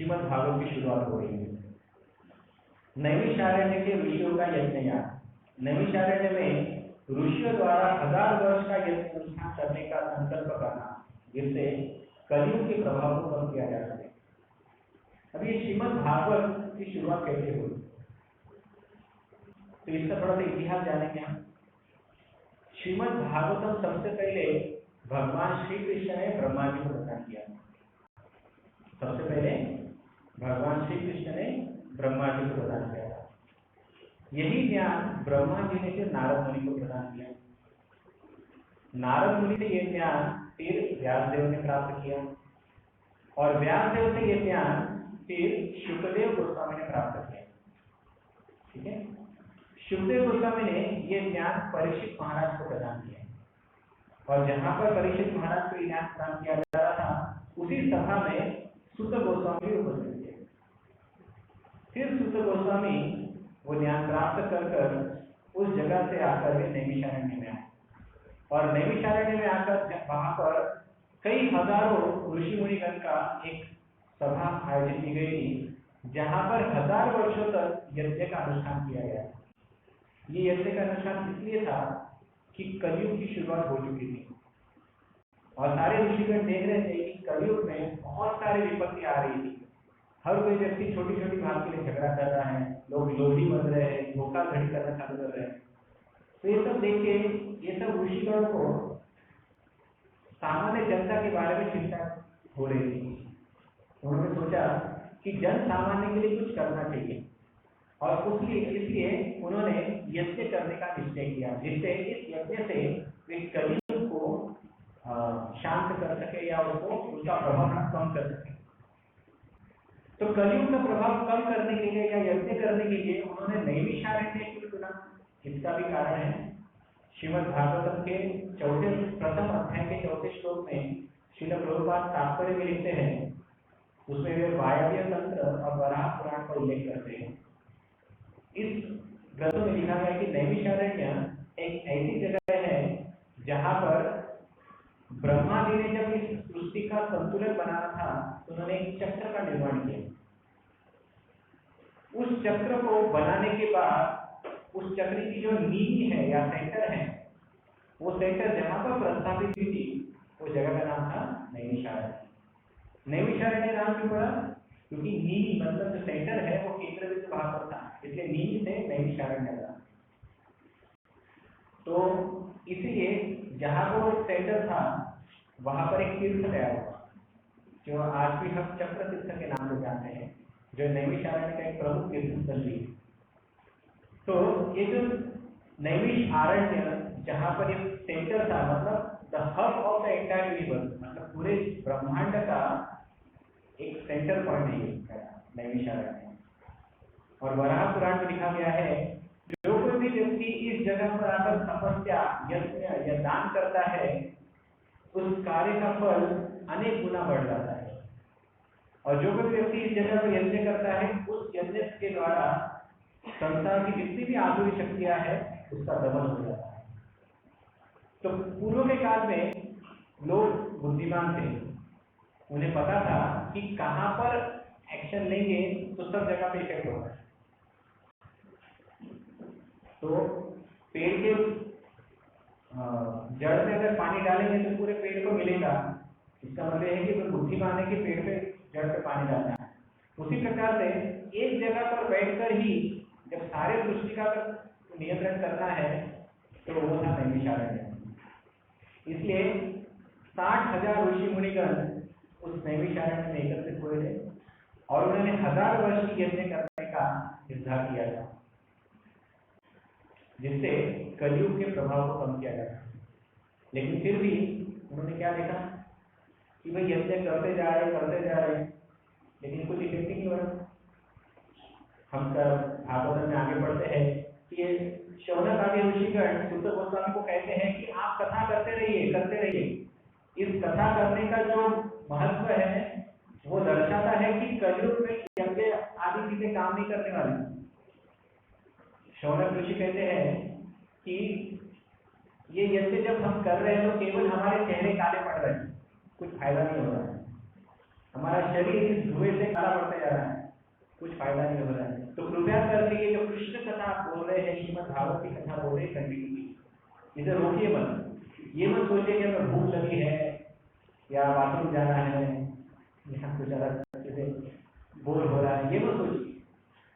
श्रीमद् भागवत की शुरुआत हो रही है। नैमिषारण्य के ऋषियों का यज्ञयाग। नैमिषारण्य में ऋषियों द्वारा 1000 वर्ष का यज्ञ अनुष्ठान करने का संकल्प करना, जिससे कलियुग के प्रभाव को कम किया जा सके। अब ये श्रीमद् भागवत की शुरुआत कैसे हुई, तो इसका थोड़ा सा इतिहास जानेंगे हम। श्रीमद् भागवतम सबसे पहले भगवान श्री कृष्ण ने ब्रह्मा जी को प्रदान किया। सबसे पहले भगवान श्री कृष्ण ने ब्रह्मा जी को प्रदान किया था। यही ज्ञान ब्रह्मा जी ने फिर नारद मुनि को प्रदान किया। नारद मुनि से ये ज्ञान फिर व्यासदेव ने प्राप्त किया और व्यासदेव से ये ज्ञान फिर शुकदेव गोस्वामी ने प्राप्त किया। ठीक है, शुकदेव गोस्वामी ने ये ज्ञान परीक्षित महाराज को प्रदान किया और जहां पर परीक्षित महाराज को ज्ञान प्रदान किया जा रहा था, उसी सभा में सुत गोस्वामी उपस्थित थे। फिर सुत गोस्वामी वो ज्ञान प्राप्त कर उस जगह से आकर वे नैमिषारण्य में आए और नैमिषारण्य में आकर वहां पर कई हजारों ऋषि मुनिगण का एक सभा आयोजित की गई थी, जहां पर 1000 वर्षों तक यज्ञ का अनुष्ठान किया गया। ये यज्ञ का अनुष्ठान इसलिए था कि कलयुग की शुरुआत हो चुकी थी और सारे ऋषिगण देख रहे थे कि कलयुग में बहुत सारी विपत्ति आ रही थी। हर कोई व्यक्ति छोटी छोटी बात के लिए झगड़ा कर रहा है, लोग लोभी बन रहे हैं, धोखाधड़ी करना चालू कर रहे हैं। तो ये सब देख के ये सब ऋषिगणों को सामान्य जनता के बारे में चिंता हो रही थी। उन्होंने सोचा कि जन सामान्य के लिए कुछ करना चाहिए और इसलिए उन्होंने यज्ञ करने का निश्चय किया, जिससे इस यज्ञ से वे कलयुग को शांत कर सके या उसका प्रभाव कम कर सके। तो कलयुग का प्रभाव कम करने के लिए या यज्ञ करने के लिए उन्होंने नैमिषारण्य क्यों चुना, इसका भी कारण है। श्रीमद् भागवतम के प्रथम अध्याय के 4 श्लोक में श्रील प्रभुपाद तात्पर्य में लिखते हैं, उसमें वे वायव्य तंत्र और वराह पुराण का उल्लेख करते हैं। इस ग्रंथ में लिखा गया कि नैमिषारण्य एक ऐसी जगह है जहां पर ब्रह्मा जी ने जब इस सृष्टि का संतुलन बनाना था तो उन्होंने एक चक्र का निर्माण किया। उस चक्र को बनाने के बाद उस चक्र की जो नींव है या सेंटर है, वो सेंटर जहां पर प्रस्थापित हुई थी, वो जगह का नाम था नैमिषारण्य। नैमिषारण्य नाम क्यों पड़ा? क्योंकि नींव मतलब जो सेंटर है वो केंद्र बिंदु वहां पर था, इसलिए नींव से नैमिषारण्य था। तो इसलिए जहां पर वो सेंटर था वहां पर एक तीर्थ तैयार हुआ, जो आज भी हम चक्र तीर्थ के नाम से जानते हैं, जो नैमिषारण्य का एक प्रमुख तीर्थ स्थल भी। तो ये जो नैमिषारण्य जहां पर एक सेंटर था, मतलब the hub of the entire universe, मतलब पूरे ब्रह्मांड का एक सेंटर पॉइंट है नैमिषारण्य। और वराह पुराण में लिखा गया है, जो कोई भी व्यक्ति इस जगह पर आकर तपस्या यज्ञ या दान करता है, उस कार्य का फल अनेक गुना बढ़ जाता है। और जो कोई व्यक्ति इस जगह पर यज्ञ करता है, उस यज्ञ के द्वारा संसार की जितनी भी आसुरी शक्तियां हैं उसका दमन हो जाता है। तो पूर्व के काल में लोग बुद्धिमान थे, उन्हें पता था कि कहां पर एक्शन लेंगे तो सब जगह पे इफेक्ट होगा। तो पेड़ के जड़ में अगर पानी डालेंगे तो पूरे पेड़ को मिलेगा, इसका मतलब है कि तो बुद्धिमान है कि पेड़ पे जड़ पे पानी डालना है। उसी प्रकार से एक जगह पर बैठकर ही जब सारे सृष्टि का नियंत्रण करना है तो वो था नैमिषारण्य। इसलिए 60,000 ऋषि मुनिगण उस नैमिषारण्य में एकत्रित हुए थे और उन्होंने 1000 वर्ष की यज्ञ करने का निर्धार किया था, जिससे कलयुग के प्रभाव को कम किया जाता है। लेकिन फिर भी उन्होंने क्या देखा कि भाई यज्ञ करते जा रहे, लेकिन कुछ इफेक्ट नहीं हो रहा। हम भागवत में आगे बढ़ते हैं कि शौनक आदि ऋषिगण सुत गोस्वामी को कहते हैं कि आप कथा करते रहिए। इस कथा करने का जो महत्व है वो दर्शाता है कि कलयुग में यज्ञ आदि चीजें काम नहीं करने वाली। शौनक ऋषि कहते हैं कि ये यज्ञ जब हम कर रहे हैं तो केवल हमारे चेहरे काले पड़ रहे हैं, कुछ फायदा नहीं हो रहा है। हमारा शरीर इस धुएं से काला पड़ता कुछ फायदा नहीं हो रहा है। तो कृपया करके ये जो कृष्ण कथा आप बोल रहे हैं, श्रीमद् भागवत की कथा बोल रहे हैं, कंटिन्यू इसे रोकिए मत। ये मत सोचिए कि हमें भूख लगी है या बाथरूम जाना है या कुछ जैसे बोर हो रहा है, ये मत सोचिए।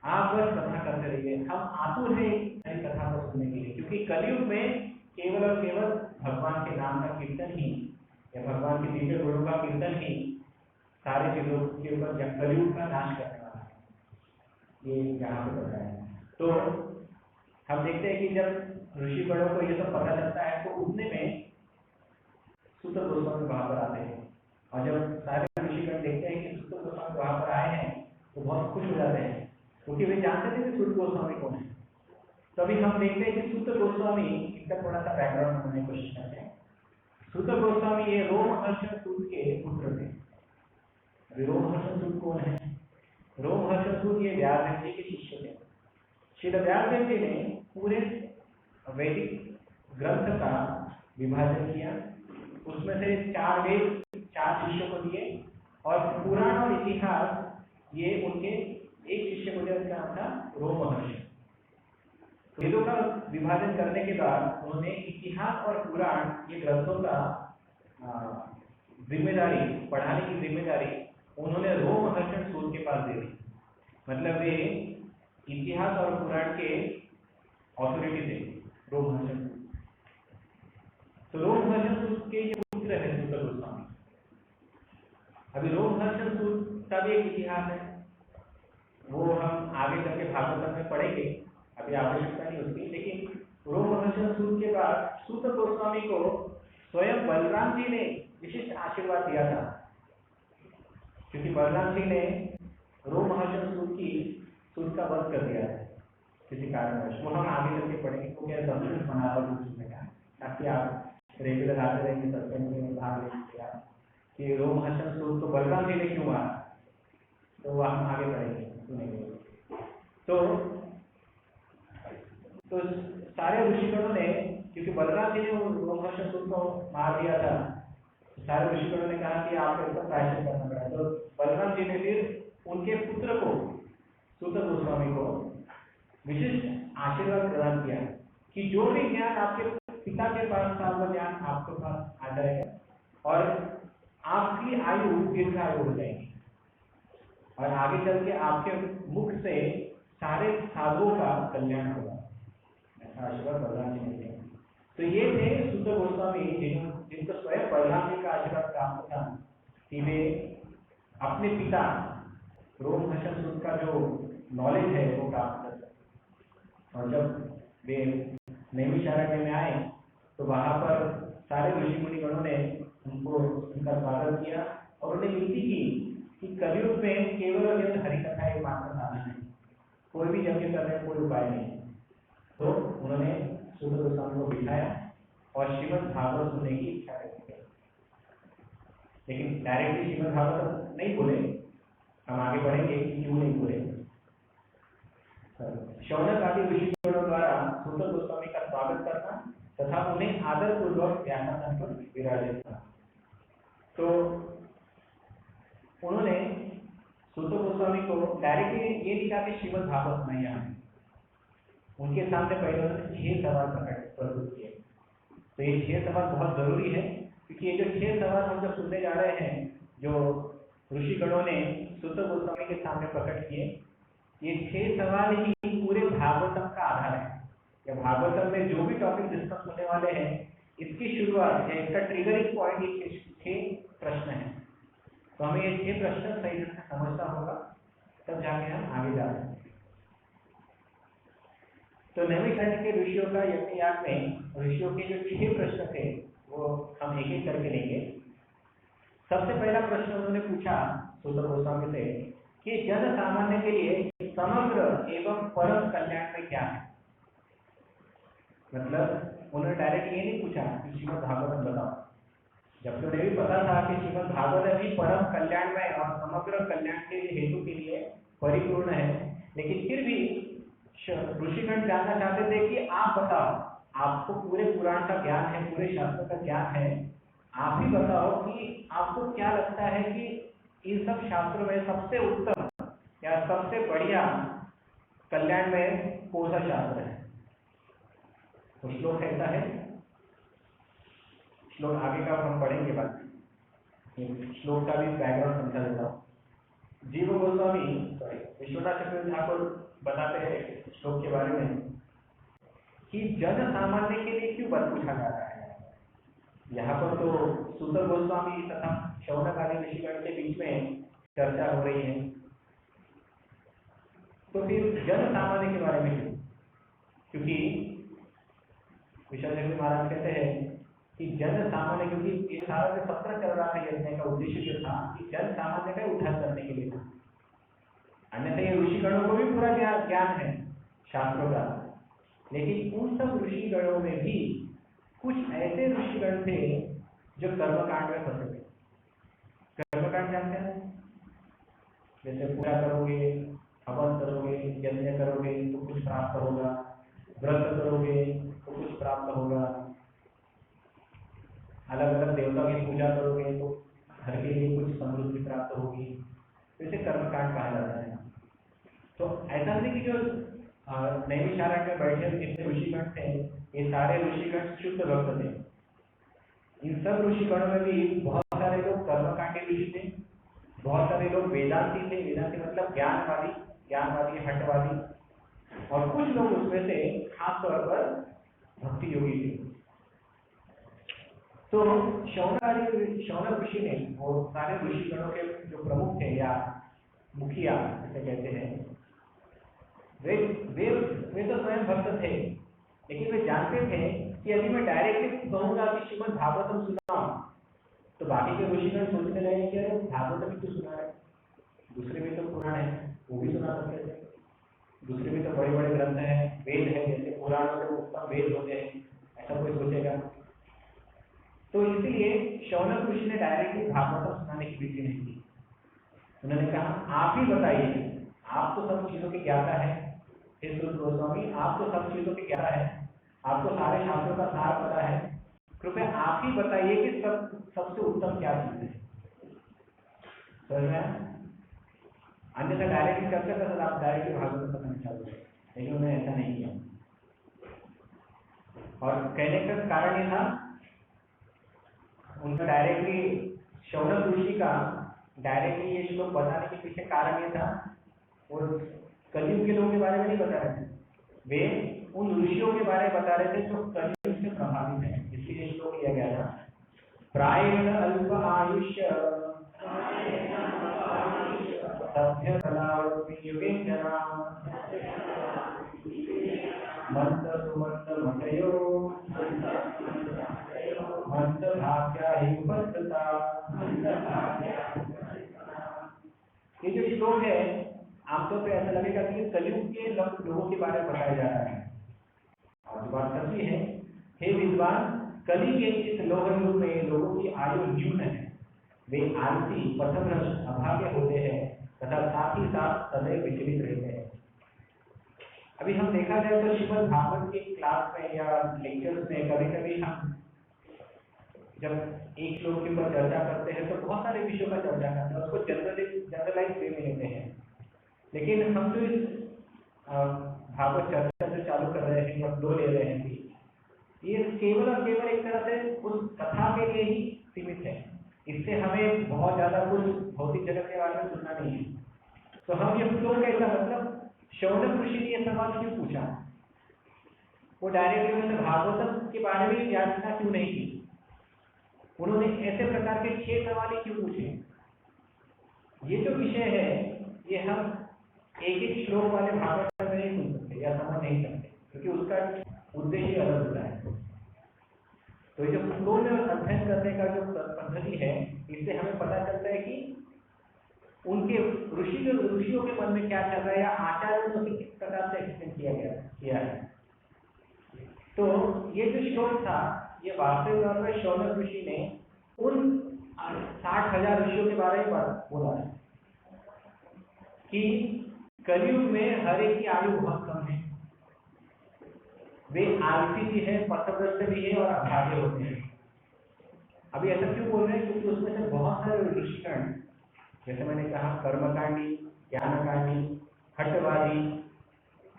आप बस कथा करते रहिए। हम आतुर हैं नई कथा को सुनने के लिए, क्योंकि कलयुग में केवल और केवल भगवान के नाम का कीर्तन ही या भगवान के दिव्य गुणों का कीर्तन ही सारे चीजों के ऊपर कलयुग का नाश करने वाला है, ये यहाँ पे बताया है। तो हम देखते हैं कि जब ऋषिगणों को ये सब पता चलता है तो उतने में सूत गोस्वामी वहां पर आते हैं, और जब सारे ऋषिगण देखते हैं कि सूत गोस्वामी वहां पर आए हैं तो बहुत खुश हो जाते हैं, क्योंकि वे जानते थे कि सूत गोस्वामी कौन है। तो अभी हम देखते हैं कि सूत गोस्वामी, इनका थोड़ा सा बैकग्राउंड समझने की कोशिश करते हैं। सूत गोस्वामी ये रोमहर्षण सूत के पुत्र थे। अभी रोमहर्षण सूत कौन है? रोमहर्षण सूत ये व्यासदेव जी के शिष्य थे। श्री व्यासदेव जी ने पूरे वैदिक ग्रंथ का विभाजन किया, उसमें से 4 वेद 4 शिष्यों को दिए, और पुराण और इतिहास ये उनके एक शिष्य को दिया, उसका नाम था रोमहर्षण। वेदों का विभाजन करने के बाद उन्होंने इतिहास और पुराण ये ग्रंथों का जिम्मेदारी, पढ़ाने की जिम्मेदारी उन्होंने रोमहर्षण सूत के पास दे दी। मतलब वे इतिहास और पुराण के ऑथोरिटी थे रोमहर्षण। तो रोमहर्षण सूत के ये पुत्र है सूत गोस्वामी। अभी रोमहर्षण सूत का भी एक इतिहास है, वो हम आगे चल के भागवत में पढ़ेंगे, अभी आवश्यकता नहीं उसकी। लेकिन रोमहर्षण सूत के बाद सूत गोस्वामी को स्वयं बलराम जी ने विशिष्ट आशीर्वाद दिया था, क्योंकि बलराम जी ने रोमहर्षण सूत का वध कर दिया है किसी कारणवश। वो हम आगे चल के पढ़ेंगे, तो क्या दर्शन बना रहा हूँ ताकि आप रेगुलर आते रहेंगे, सत्संग में भाग लेंगे कि रोमहर्षण सूत तो बलराम जी ने क्यों मारा, तो वह हम आगे पढ़ेंगे सुनेंगे। तो सारे ऋषिगणों ने, क्योंकि बलराम जी ने रोमहर्षण सूत को मार दिया था, सारे ऋषिगणों ने कहा कि आपको इसका प्रायश्चित करना पड़ा। तो बलराम जी ने फिर उनके पुत्र को, सूत गोस्वामी को विशिष्ट आशीर्वाद प्रदान किया कि जो भी ज्ञान आपके पिता के पास था वो ज्ञान आपके पास आ जाएगा और आपकी आयु दीर्घायु हो जाएगी, और आगे चल के आपके मुख से सारे साधुओं का कल्याण होगा। ऐसा आशीर्वाद बलराम जी ने दिया। तो ये थे सूत गोस्वामी जिनको स्वयं बलराम जी का आशीर्वाद प्राप्त था कि वे अपने पिता रोमहर्षण सूत का जो नॉलेज है वो प्राप्त कर सके। और जब वे नैमिषारण्य में आए तो वहां पर सारे ऋषि मुनिगणों ने उनका स्वागत किया और उन्हें विनती की कि कलयुग में केवल और केवल हरि कथा एक मात्र साधन है, कोई भी यज्ञ करने का कोई उपाय नहीं। तो उन्होंने सूत गोस्वामी को बिठाया और श्रीमद् भागवत सुनने की इच्छा व्यक्त की। लेकिन डायरेक्टली श्रीमद् भागवत नहीं बोले, हम आगे बढ़ेंगे कि क्यों नहीं बोले। शौनक आदि ऋषिगणों द्वारा सूत गोस्वामी का स्वागत करना तथा उन्हें आदर पूर्वक व्याख्यान पर विराजित करना। तो उन्होंने सूत गोस्वामी को डायरेक्टली ये लिखा कि श्रीमद् भागवत सुनाइए हमें। उनके सामने पहले उन्होंने 6 सवाल प्रस्तुत किए। तो ये 6 सवाल बहुत जरूरी है, क्योंकि ये जो 6 सवाल हम जब सुनने जा रहे हैं जो ऋषिगणों ने सूत गोस्वामी के सामने प्रकट किए, ये 6 सवाल ही पूरे भागवतम का आधार है। या भागवतम में जो भी टॉपिक डिस्कस होने वाले हैं, इसकी शुरुआत या इसका ट्रिगरिंग पॉइंट ये 6 प्रश्न है। तो हमें ये 6 प्रश्न सही ढंग से समझना होगा, तब जाके हम आगे जा सकते हैं। तो नैमिषारण्य के ऋषियों का यज्ञयाग में ऋषियों के जो 6 प्रश्न थे वो हम एक एक करके लेंगे। सबसे पहला प्रश्न उन्होंने पूछा सूत गोस्वामी से कि जन सामान्य के लिए समग्र एवं परम कल्याण में क्या है। मतलब उन्होंने डायरेक्ट ये नहीं पूछा कि श्रीमद् भागवत बताओ, जबकि उन्हें भी पता था कि श्रीमद् भागवत भी परम कल्याण में और समग्र कल्याण के हेतु के लिए परिपूर्ण है। लेकिन फिर भी ऋषिगण जानना चाहते थे कि आप बताओ, आपको पूरे पुराण का ज्ञान है, पूरे शास्त्रों का ज्ञान है, आप ही बताओ कि आपको क्या लगता है कि इन सब शास्त्रों में सबसे उत्तम या सबसे बढ़िया कल्याण में कौन सा शास्त्र है? तो श्लोक ऐसा है, श्लोक आगे का हम पढ़ेंगे बाद में, श्लोक का भी बैकग्राउंड समझा देता हूँ। जीव गोस्वामी विश्वनाथ चक्रवर्ती ठाकुर बताते हैं श्लोक के बारे में कि जन सामान्य के लिए क्यों वर पूछा जा रहा है। यहाँ पर तो सूत गोस्वामी तथा शौनक आदि ऋषिगण के बीच में चर्चा हो रही है, तो फिर जन सामान्य के बारे में क्यों? क्योंकि विश्वनाथ महाराज कहते हैं कि जन सामान्य, क्योंकि ये सारा जो सत्र चल रहा था यज्ञ का उद्देश्य जो था कि जन सामान्य का उद्धार करने के लिए था। अन्यथा ये ऋषिगणों को भी पूरा ज्ञान है शास्त्रों का, लेकिन उन सब ऋषिगणों में भी कुछ ऐसे ऋषिगण थे जो कर्मकांड में फंसे थे। कर्मकांड जानते हैं? जैसे पूजा करोगे, हवन करोगे, यज्ञ करोगे तो कुछ प्राप्त होगा, व्रत करोगे तो कुछ प्राप्त होगा, अलग अलग देवताओं की पूजा करोगे तो घर के लिए कुछ समृद्धि प्राप्त होगी, इसे कर्मकांड कहा जाता है। तो ऐसा नहीं कि जो नैमिषारण्य में बैठे जितने ऋषिगण थे ये सारे ऋषिगण शुद्ध भक्त थे। इन सब ऋषिगणों में भी बहुत सारे लोग कर्मकांडी ऋषि थे, बहुत सारे लोग वेदांती थे, वेदांती मतलब ज्ञानवादी हटवादी, और कुछ लोग उसमें से खास तौर पर भक्ति योगी थे। तो शौनक ऋषि ने, वो सारे ऋषिगणों के जो प्रमुख थे या मुखिया जिसे कहते हैं, वे तो स्वयं भक्त थे, लेकिन वे जानते थे कि यदि मैं डायरेक्टली कहूंगा कि श्रीमद् भागवतम सुनाओ तो बाकी के ऋषिगण सोचने लगे कि अरे भागवतम ही तो सुना है, दूसरे भी तो पुराण है वो भी सुना सकते थे, दूसरे भी तो बड़े बड़े ग्रंथ हैं, वेद है, जैसे पुराणों के उत्तम वेद होते हैं, ऐसा कोई सोचेगा। तो इसलिए शौनक ऋषि ने डायरेक्टली भागवतम सुनाने की विधि नहीं की। उन्होंने कहा आप ही बताइए, आप तो सब चीजों के ज्ञाता है, हे सूत गोस्वामी आप तो सब चीजों के ज्ञाता है, आपको सारे शास्त्रों का सार पता है, कृपया आप ही बताइए कि सबसे उत्तम क्या चीज है। समझ में आया? अन्यथा डायरेक्टली चर्चा कर आप डायरेक्टली भागवत पसंद चालू है, लेकिन उन्होंने ऐसा नहीं किया। और कहने का कारण ये था, उनका डायरेक्टली शौनक ऋषि का डायरेक्टली ये श्लोक बताने के पीछे कारण ये था, वो कलयुग के लोगों के बारे में नहीं बता रहे थे, वे उन ऋषियों के बारे में बता रहे थे जो कलयुग से प्रभावित है, इसलिए श्लोक लिया गया था। प्रायेण अल्प आयुष्य सभ्य कलावत्युगेंजना मंद सुमंद मठयो मंद भाग्या ही उपस्थिता। ये जो श्लोक है आमतौर पर ऐसा लगेगा कि कलयुग के लोगों के बारे में बताया जा रहा है, और जो बात सच्ची है, हे विद्वान, कली के इस लोक युग में लोगों की आयु न्यून है, वे आलसी, पथभ्रष्ट, अभागे होते हैं तथा साथ ही साथ सदैव विचलित रहते हैं। अभी हम देखा जाए तो श्रीमद् भागवत की क्लास में या लेक्चर्स में कभी कभी हम जब एक श्लोक के ऊपर चर्चा करते हैं तो बहुत सारे विषयों का चर्चा करते हैं, उसको जनरलाइज वे में लेते हैं, लेकिन हम जो इस भागवत चर्चा जो चालू कर रहे हैं या फ्लो ले रहे हैं, ये केवल और केवल एक तरह से उस कथा के लिए ही सीमित है। इससे हमें बहुत ज्यादा कुछ भौतिक जगत के बारे में सुनना नहीं है। तो हम ये फ्लो कैसा, मतलब शौनक ऋषि ने यह सवाल क्यों पूछा, वो डायरेक्टली उन्होंने भागवतम के बारे में याचना क्यों नहीं की, उन्होंने ऐसे प्रकार के 6 सवाल ही क्यों पूछे। ये जो विषय है ये हम एक एक श्लोक वाले भागवत में नहीं सुन सकते या समझ नहीं सकते, क्योंकि उसका उद्देश्य अलग होता है। तो जो फ्लो में अध्ययन करने का जो पद्धति है, इससे हमें पता चलता है कि उनके ऋषियों के मन में क्या चल रहा है या आचार्यों ने उसे किस प्रकार से एक्सप्लेन किया है। तो ये जो श्लोक था ये वास्तविक तौर पर शौनक ऋषि ने उन 60,000 ऋषियों के बारे में बोला है कि कलयुग में हर एक की आयु बहुत कम है, वे आलसी भी है, पथभ्रष्ट भी है और अभागे होते हैं। अभी ऐसा क्यों बोल रहे हैं, क्योंकि उसमें से बहुत सारे ऋषिगण, जैसे मैंने कहा कर्मकांडी, ज्ञानकामी, हटवादी,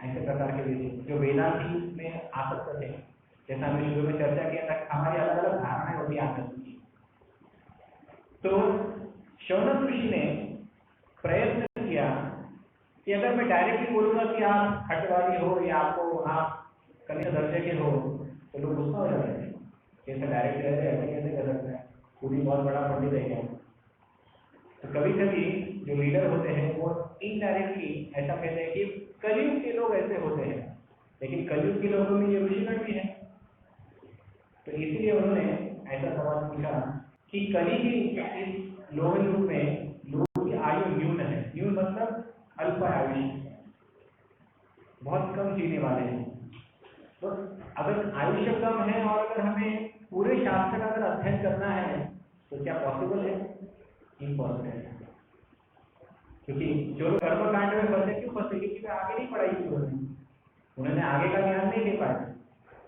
ऐसे प्रकार के ऋषि जो वेदांति में आसक्त थे। जैसा हमने शुरू में चर्चा किया था, हमारी अलग अलग धारणाएं होती आसक्त की। तो शौनक ऋषि ने प्रयत्न किया कि अगर मैं डायरेक्टली बोलूंगा कि आप हटवादी हो या आपको आप कन्या दर्जे के हो, तो लोग गुस्सा हो जाते हैं, कैसे डायरेक्ट कह रहे हैं, कैसे कर सकते हैं, खुद ही बहुत बड़ा पंडित है क्या। तो कभी कभी जो लीडर होते हैं वो इनडायरेक्टली ऐसा कहते हैं कि कलयुग के लोग ऐसे होते हैं, लेकिन कलयुग के लोगों में ये ऋषिगण भी है। तो इसलिए उन्होंने ऐसा सवाल पूछा कि कली की इस लोह युग में लोगों की आयु न्यून है। न्यून मतलब अल्प आयु, बहुत कम जीने वाले हैं। तो अगर आयुष्य कम है और अगर हमें पूरे शास्त्र का अगर अध्ययन करना है तो क्या पॉसिबल है? इम्पॉसिबल है। क्योंकि जो लोग कर्मकांड में फंसे, क्यों फंसे? क्योंकि वे आगे नहीं पढ़ाई की उन्होंने आगे का ज्ञान नहीं ले पाए।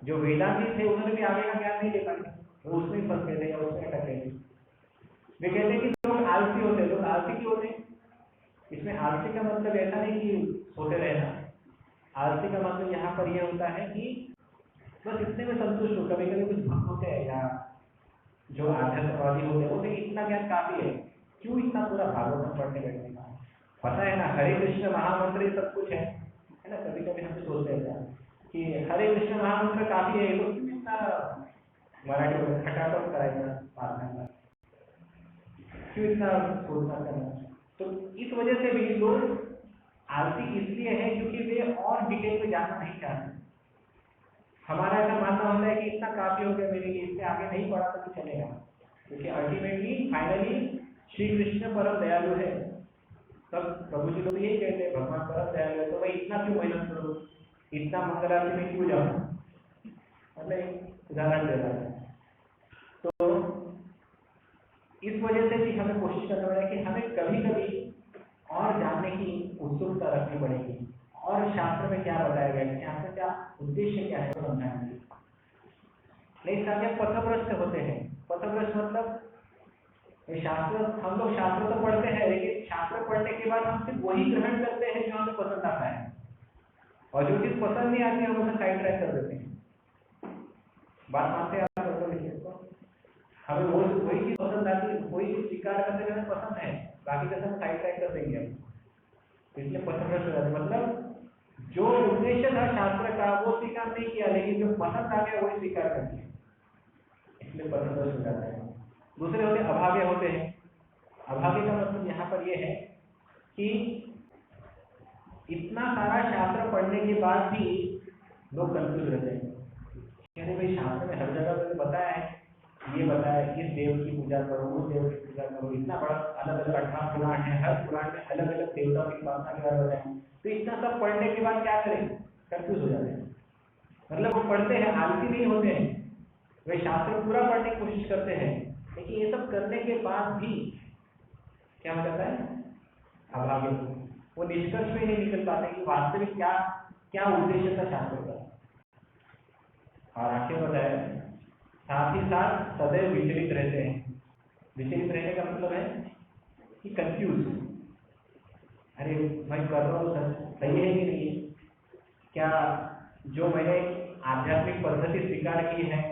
जो वेदांती थे उन्होंने भी आगे का ज्ञान नहीं ले पाए, वो उसमें फंस गए थे या उसमें अटक गए थे। वे कहते हैं कि लोग आलसी होते हैं। लोग आलसी क्यों होते हैं? इसमें आलसी का मतलब ऐसा नहीं कि सोते रहना। आलसी का मतलब यहाँ पर यह होता है कि बस इतने में संतुष्ट हो। कभी कभी कुछ भक्त होते हैं या जो आध्यात्मवादी होते हैं, वो इतना ज्ञान काफी है, क्यों इतना पूरा भागवत पढ़ने बैठने का? पता है ना, हरे कृष्ण महामंत्र सब कुछ है ना। कभी कभी हम सोचते हैं कि हरे कृष्ण महामंत्र काफी है, तो क्यों इतना मराठी में खटाखट कराएगा प्रार्थना, क्यों इतना सोचना करना? तो इस वजह से भी लोग आलसी इसलिए है क्योंकि वे और डिटेल में जाना नहीं चाहते। हमारा ऐसा मानना होता है कि इतना काफी हो गया मेरे लिए, इससे आगे नहीं पढ़ा तो चलेगा। क्योंकि अल्टीमेटली फाइनली श्री कृष्ण परम दयालु है। तब प्रभु जी लोग यही कहते हैं, भगवान परम दयालु है, तो मैं इतना क्यों मेहनत करूँ, इतना मंगल आरती में क्यों जाऊँ? मतलब उदाहरण दे रहा है। तो इस वजह से भी हमें कोशिश करना पड़ेगा कि हमें कभी कभी और जानने की उत्सुकता रखनी पड़ेगी, और शास्त्र में क्या बताया गया है, यहाँ से क्या उद्देश्य क्या है, समझाने की। नहीं साथ पथभ्रष्ट होते हैं। पथभ्रष्ट मतलब शास्त्र, हम लोग शास्त्र तो पढ़ते हैं, लेकिन शास्त्र पढ़ने के बाद हम सिर्फ वही ग्रहण करते हैं जो हमें पसंद आता है, और जो चीज पसंद नहीं आती है हम उसे साइड ट्रैक कर देते हैं। बात मानते हैं आप? हमें वही चीज पसंद आती है, वही चीज स्वीकार करते हैं हमें पसंद है, बाकी का सब साइड ट्रैक कर देंगे हम। इसलिए पथभ्रष्ट हो जाते, मतलब जो उद्देश्य था शास्त्र का वो स्वीकार नहीं किया, लेकिन जो पसंद आ गया वही स्वीकार कर दिया, इसलिए पथभ्रष्ट हो जाता है। दूसरे होते अभागे होते हैं। अभागे का मतलब यहाँ पर यह है कि इतना सारा शास्त्र पढ़ने के बाद भी लोग कंफ्यूज रहते हैं। अरे भाई, शास्त्र में हर जगह पर बताया है, ये बताया इस देव की पूजा करो, उस देव की पूजा करो, इतना बड़ा अलग अलग 18 पुराण है, हर पुराण में अलग अलग देवताओं की उपासना के बारे में बताया। तो इतना सब पढ़ने के बाद क्या करें? कंफ्यूज हो जाते हैं। मतलब वो पढ़ते हैं, आलसी नहीं होते हैं, वे शास्त्र पूरा पढ़ने की कोशिश करते हैं, लेकिन ये सब करने के बाद भी क्या हो जाता है? अभागे। वो निष्कर्ष में नहीं निकल पाते कि वास्तविक क्या क्या उद्देश्य था शास्त्र का। और आखिर बताया, साथ ही साथ सदैव विचलित रहते हैं। विचलित रहने का मतलब है कि कंफ्यूज, अरे मैं कर रहा हूँ सही है कि नहीं, क्या जो मैंने आध्यात्मिक पद्धति स्वीकार की है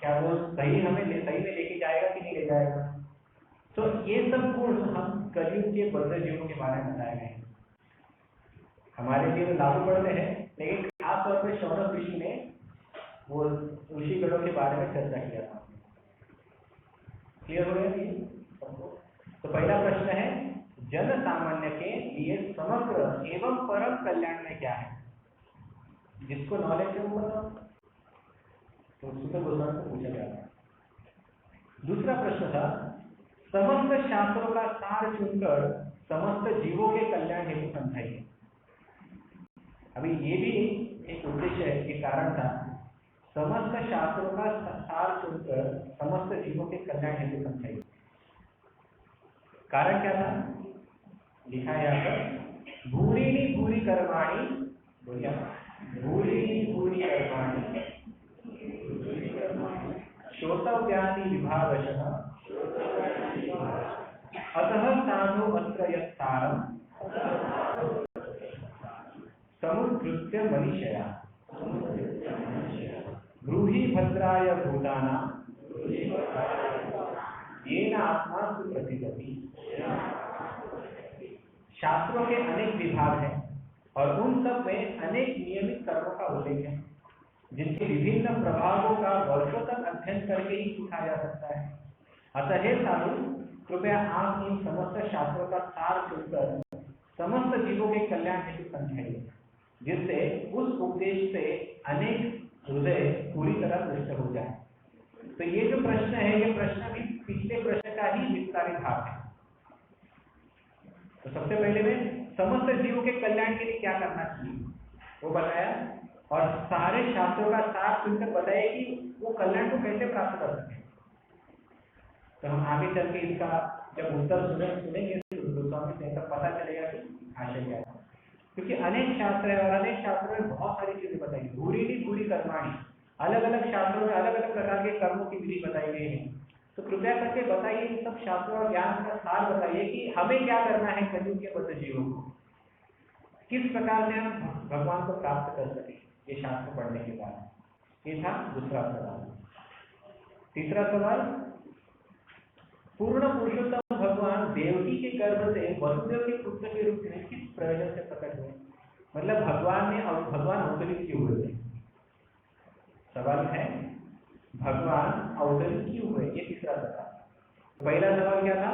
क्या वो सही में लेके जाएगा कि नहीं ले जाएगा। तो ये सब गुण हम कलयुग के बद्ध जीवों के बारे में बताए गए हैं। हमारे लिए लागू पड़ते हैं, लेकिन खासतौर पर शौनक ऋषि ने वो ऋषिगणों के बारे में चर्चा किया था। क्लियर हो गया? तो पहला प्रश्न है, जन सामान्य के लिए समग्र एवं परम कल्याण में क्या है? जिसको नॉलेज है वो बताओ, तो सुंदर गोस्वामी को पूछा गया था। दूसरा प्रश्न था, समस्त शास्त्रों का सार चुनकर समस्त जीवों के कल्याण हेतु समझाइए। अभी ये भी एक उद्देश्य है, एक कारण था, समस्त शास्त्रों का सार चुनकर समस्त जीवों के कल्याण हेतु समझाइए। कारण क्या था? लिखा है यहाँ पर, भूरिणी भूरि कर्माणि, बोलिए, भूरिणी भूरि कर्माणि श्रोतव्यानि विभागशः अतः साधु अत्र यत्सारम् समुद्यस्य मनीषया ब्रूहि भद्राय भूतानां येन आत्मा सुप्रतिपत्ति। शास्त्रों के अनेक विभाग हैं और उन सब में अनेक नियमित कर्मों का उल्लेख है जिनके विभिन्न प्रभावों का वर्षों तक अध्ययन करके ही सीखा जा सकता है। अतः हे साधु, कृपया आप इन समस्त शास्त्रों का सार सुनकर समस्त जीवों के कल्याण हेतु समझाइए, जिससे उस उपदेश से अनेक हृदय पूरी तरह दृष्ट हो जाए। तो ये जो प्रश्न है, ये प्रश्न भी पिछले प्रश्न का ही विस्तारित भाग है। तो सबसे पहले में समस्त जीवों के कल्याण के लिए क्या करना चाहिए वो बताया, और सारे शास्त्रों का सार सुनकर बताया कि वो कल्याण को कैसे प्राप्त कर सके। तो हम आगे चल के इसका जब उत्तर सुनेंगे तो गोस्वामी से तब पता चलेगा कि आशय क्या है, क्योंकि अनेक शास्त्र है और अनेक शास्त्रों में बहुत सारी चीजें बताई, धूरी कर्माणी, अलग अलग शास्त्रों में अलग अलग प्रकार के कर्मों की विधि बताई गई है। तो कृपया करके बताइए, इन सब शास्त्रों और ज्ञान का सार बताइए कि हमें क्या करना है कलयुग के बद्ध जीवों को, किस प्रकार से हम भगवान को प्राप्त कर सके ये शास्त्र पढ़ने के बाद। ये था दूसरा सवाल। तीसरा सवाल, पूर्ण पुरुषोत्तम भगवान देवकी के गर्भ से वसुदेव के पुत्र के रूप में किस प्रयोजन से प्रकट हुए, मतलब भगवान अवतरित क्यों हुए। सवाल है भगवान अवतरित क्यों हुए, ये तीसरा सवाल। पहला सवाल क्या था,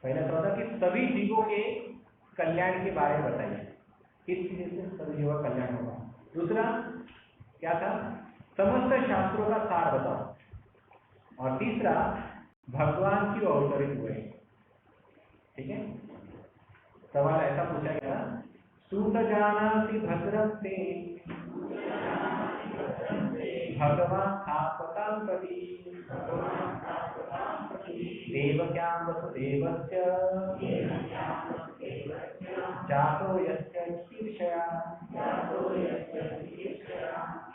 पहला सवाल था कि सभी जीवों के कल्याण के बारे में बताइए, किस चीज से सभी जीवों का कल्याण होगा। दूसरा क्या था, समस्त शास्त्रों का सार बताओ। और तीसरा, भगवान क्यों अवतरित हुए। ठीक है, सवाल ऐसा पूछा गया, सूत जानासि भद्रं ते भगवान स्थापतां प्रति देवक्यां वसुदेवस्य जातो यस्य कीर्षया।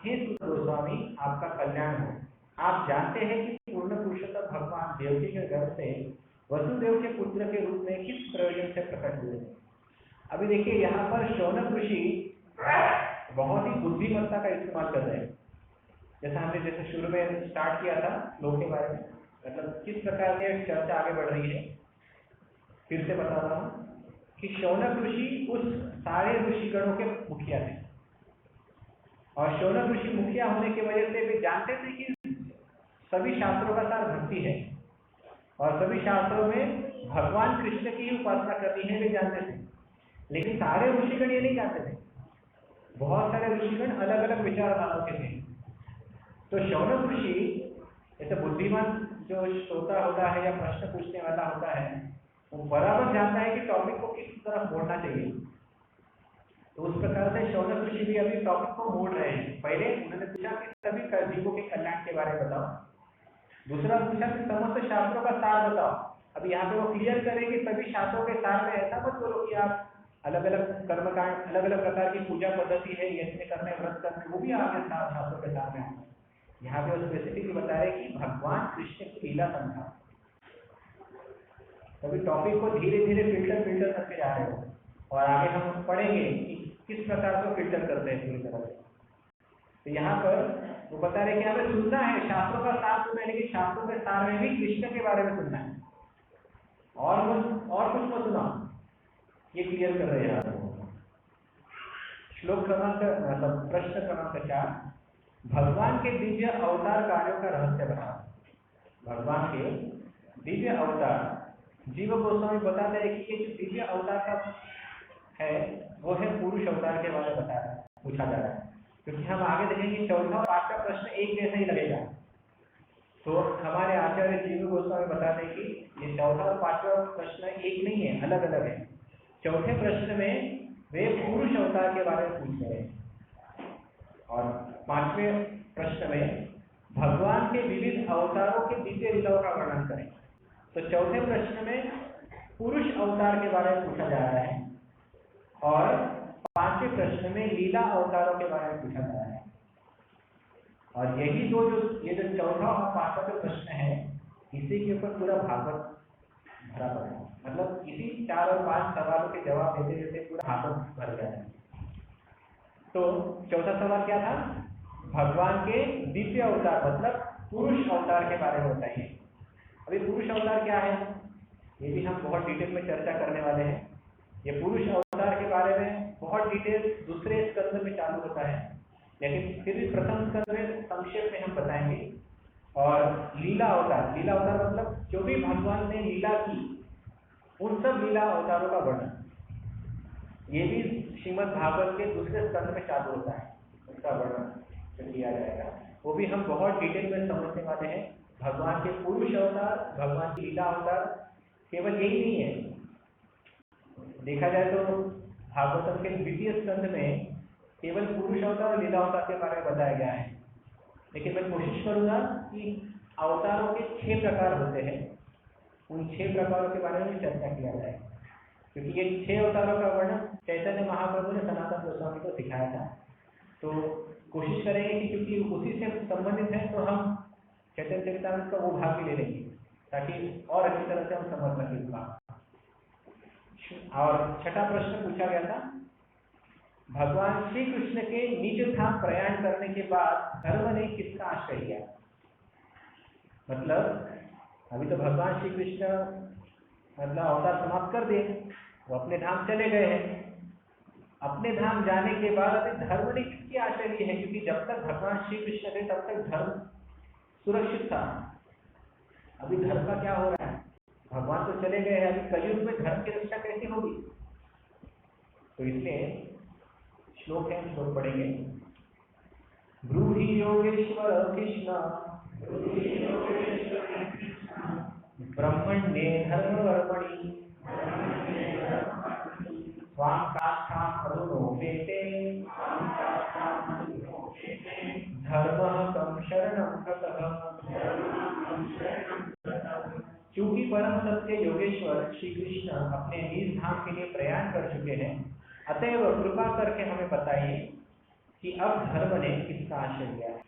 हे सूत गोस्वामी, आपका कल्याण हो। आप जानते हैं कि पूर्ण पुरुषोत्तम भगवान देवकी के गर्भ से वसुदेव के पुत्र के रूप में किस प्रयोजन से प्रकट हुए। अभी देखिए, यहाँ पर शौनक ऋषि बहुत ही बुद्धिमत्ता का इस्तेमाल कर रहे हैं। जैसा हमने शुरू में स्टार्ट किया था लोक के बारे में, मतलब किस प्रकार से चर्चा आगे बढ़ रही है, फिर से बता रहा हूँ कि शौनक ऋषि उस सारे ऋषिगणों के मुखिया थे, और शौनक ऋषि मुखिया होने की वजह से वे जानते थे कि सभी शास्त्रों का सार भक्ति है और सभी शास्त्रों में भगवान कृष्ण की ही उपासना करनी है, वे जानते थे। लेकिन सारे ऋषिगण ये नहीं जानते थे, बहुत सारे ऋषिगण अलग अलग विचारधाराओं के थे। तो शौनक ऋषि जैसे बुद्धिमान जो श्रोता होता है या प्रश्न पूछने वाला होता है, वो बराबर जानता है कि टॉपिक को किस तरफ मोड़ना चाहिए। तो उस प्रकार से शौनक ऋषि भी अभी टॉपिक को मोड़ रहे हैं। पहले उन्होंने पूछा कि सभी जीवों के कल्याण के बारे में बताओ, दूसरा पूछा कि समस्त शास्त्रों का सार बताओ। अभी यहाँ पे वो क्लियर करें कि सभी शास्त्रों के सार में ऐसा मत बोलो कि आप अलग अलग कर्मकांड, अलग अलग प्रकार की पूजा पद्धति है, यज्ञ करने, व्रत करने, वो भी आपके शास्त्रों के सार में आता है। यहाँ पे वो स्पेसिफिकली बता रहे कि भगवान कृष्ण की लीला समझा। तभी टॉपिक को धीरे धीरे फिल्टर करके जा रहे हो, और आगे हम पढ़ेंगे कि किस प्रकार से फिल्टर करते हैं पूरी तरह से। तो यहाँ पर वो बता रहे कि हमें सुनना है, शास्त्रों का सार सुनना है, लेकिन शास्त्रों के सार में भी कृष्ण के बारे में सुनना है, और कुछ मत सुना, ये क्लियर कर रहे हैं। श्लोक क्रमांक मतलब प्रश्न क्रमांक 4, भगवान के दिव्य अवतार कार्यों का रहस्य बताओ। भगवान के दिव्य अवतार, जीव गोस्वामी बताते हैं कि ये जो दिव्य अवतार का है वो है पुरुष अवतार के बारे में बता रहा है, पूछा जा रहा है। क्योंकि हम आगे देखेंगे चौथा और पांचवा प्रश्न एक जैसा ही लगेगा। तो हमारे आचार्य जीव गोस्वामी बताते हैं कि ये चौथा और पांचवा प्रश्न एक नहीं है, अलग अलग है। चौथे प्रश्न में वे पुरुष अवतार के बारे में पूछ रहे हैं, और पांचवें प्रश्न में भगवान के विविध अवतारों के दिव्य लीलाओं का वर्णन करें। तो चौथे प्रश्न में पुरुष अवतार के बारे में पूछा जा रहा है, और पांचवें प्रश्न में लीला अवतारों के बारे में पूछा जा रहा है। और यही दो ये जो चौथा और पांचवा जो प्रश्न है, इसी के ऊपर पूरा भागवत भरा पड़ा है। मतलब इसी 4 और 5 सवालों के जवाब देते देते पूरा भागवत भर गया है। तो चौथा सवाल क्या था? भगवान के दिव्य अवतार मतलब पुरुष अवतार के बारे में बताइए। अभी पुरुष अवतार क्या है ये भी हम बहुत डिटेल में चर्चा करने वाले हैं। ये पुरुष अवतार के बारे में बहुत डिटेल दूसरे स्कंद में चालू होता है, लेकिन फिर भी प्रथम स्कंद में संक्षेप में हम बताएंगे। और लीला अवतार मतलब जो भी भगवान ने लीला की उन सब लीला अवतारों का वर्णन, ये भी श्रीमद् भागवत के दूसरे स्कंद में चालू होता है, उसका वर्णन किया जाएगा। वो भी हम बहुत डिटेल में समझने वाले हैं। भगवान के पुरुष अवतार, भगवान की लीला अवतार केवल यही नहीं है। देखा जाए तो भागवतम के द्वितीय स्कंद में केवल पुरुष अवतार और लीला अवतार के बारे में बताया गया है, लेकिन मैं कोशिश करूंगा कि अवतारों के 6 प्रकार होते हैं, उन 6 प्रकारों के बारे में चर्चा किया जाए, क्योंकि ये 6 अवतारों का वर्णन चैतन्य महाप्रभु ने सनातन गोस्वामी को सिखाया था। तो कोशिश करेंगे कि क्योंकि उसी से संबंधित है तो हम चैतन्य चरितामृत का वो भाग भी ले लेंगे, ताकि और अच्छी तरह से हम समझ सकें इस बात। और छठा प्रश्न पूछा गया था, भगवान श्री कृष्ण के निज धाम प्रयाण करने के बाद धर्म ने किसका आश्रय लिया? मतलब अभी तो भगवान श्री कृष्ण मतलब अवतार समाप्त कर दिए, वो अपने धाम चले गए हैं। अपने धाम जाने के बाद अभी धर्म ने किसकी आश्रय ली है? क्योंकि जब तक भगवान श्री कृष्ण थे तब तक धर्म सुरक्षित था। अभी धर्म का क्या हो रहा है? भगवान तो चले गए हैं, अभी कलयुग में धर्म की रक्षा कैसे होगी? तो इसलिए श्लोक है, श्लोक पढ़ेंगे। ब्रूहि योगेश्वर कृष्ण ब्रह्मण्ये धर्मवर्मणि स्वां काष्ठां अरुणोपेते धर्मः कं शरणं गतः। चूंकि परम सत्य योगेश्वर श्री कृष्ण अपने निज धाम के लिए प्रयाण कर चुके हैं, अतएव कृपा करके हमें बताइए कि अब धर्म ने किसका आश्रय लिया है?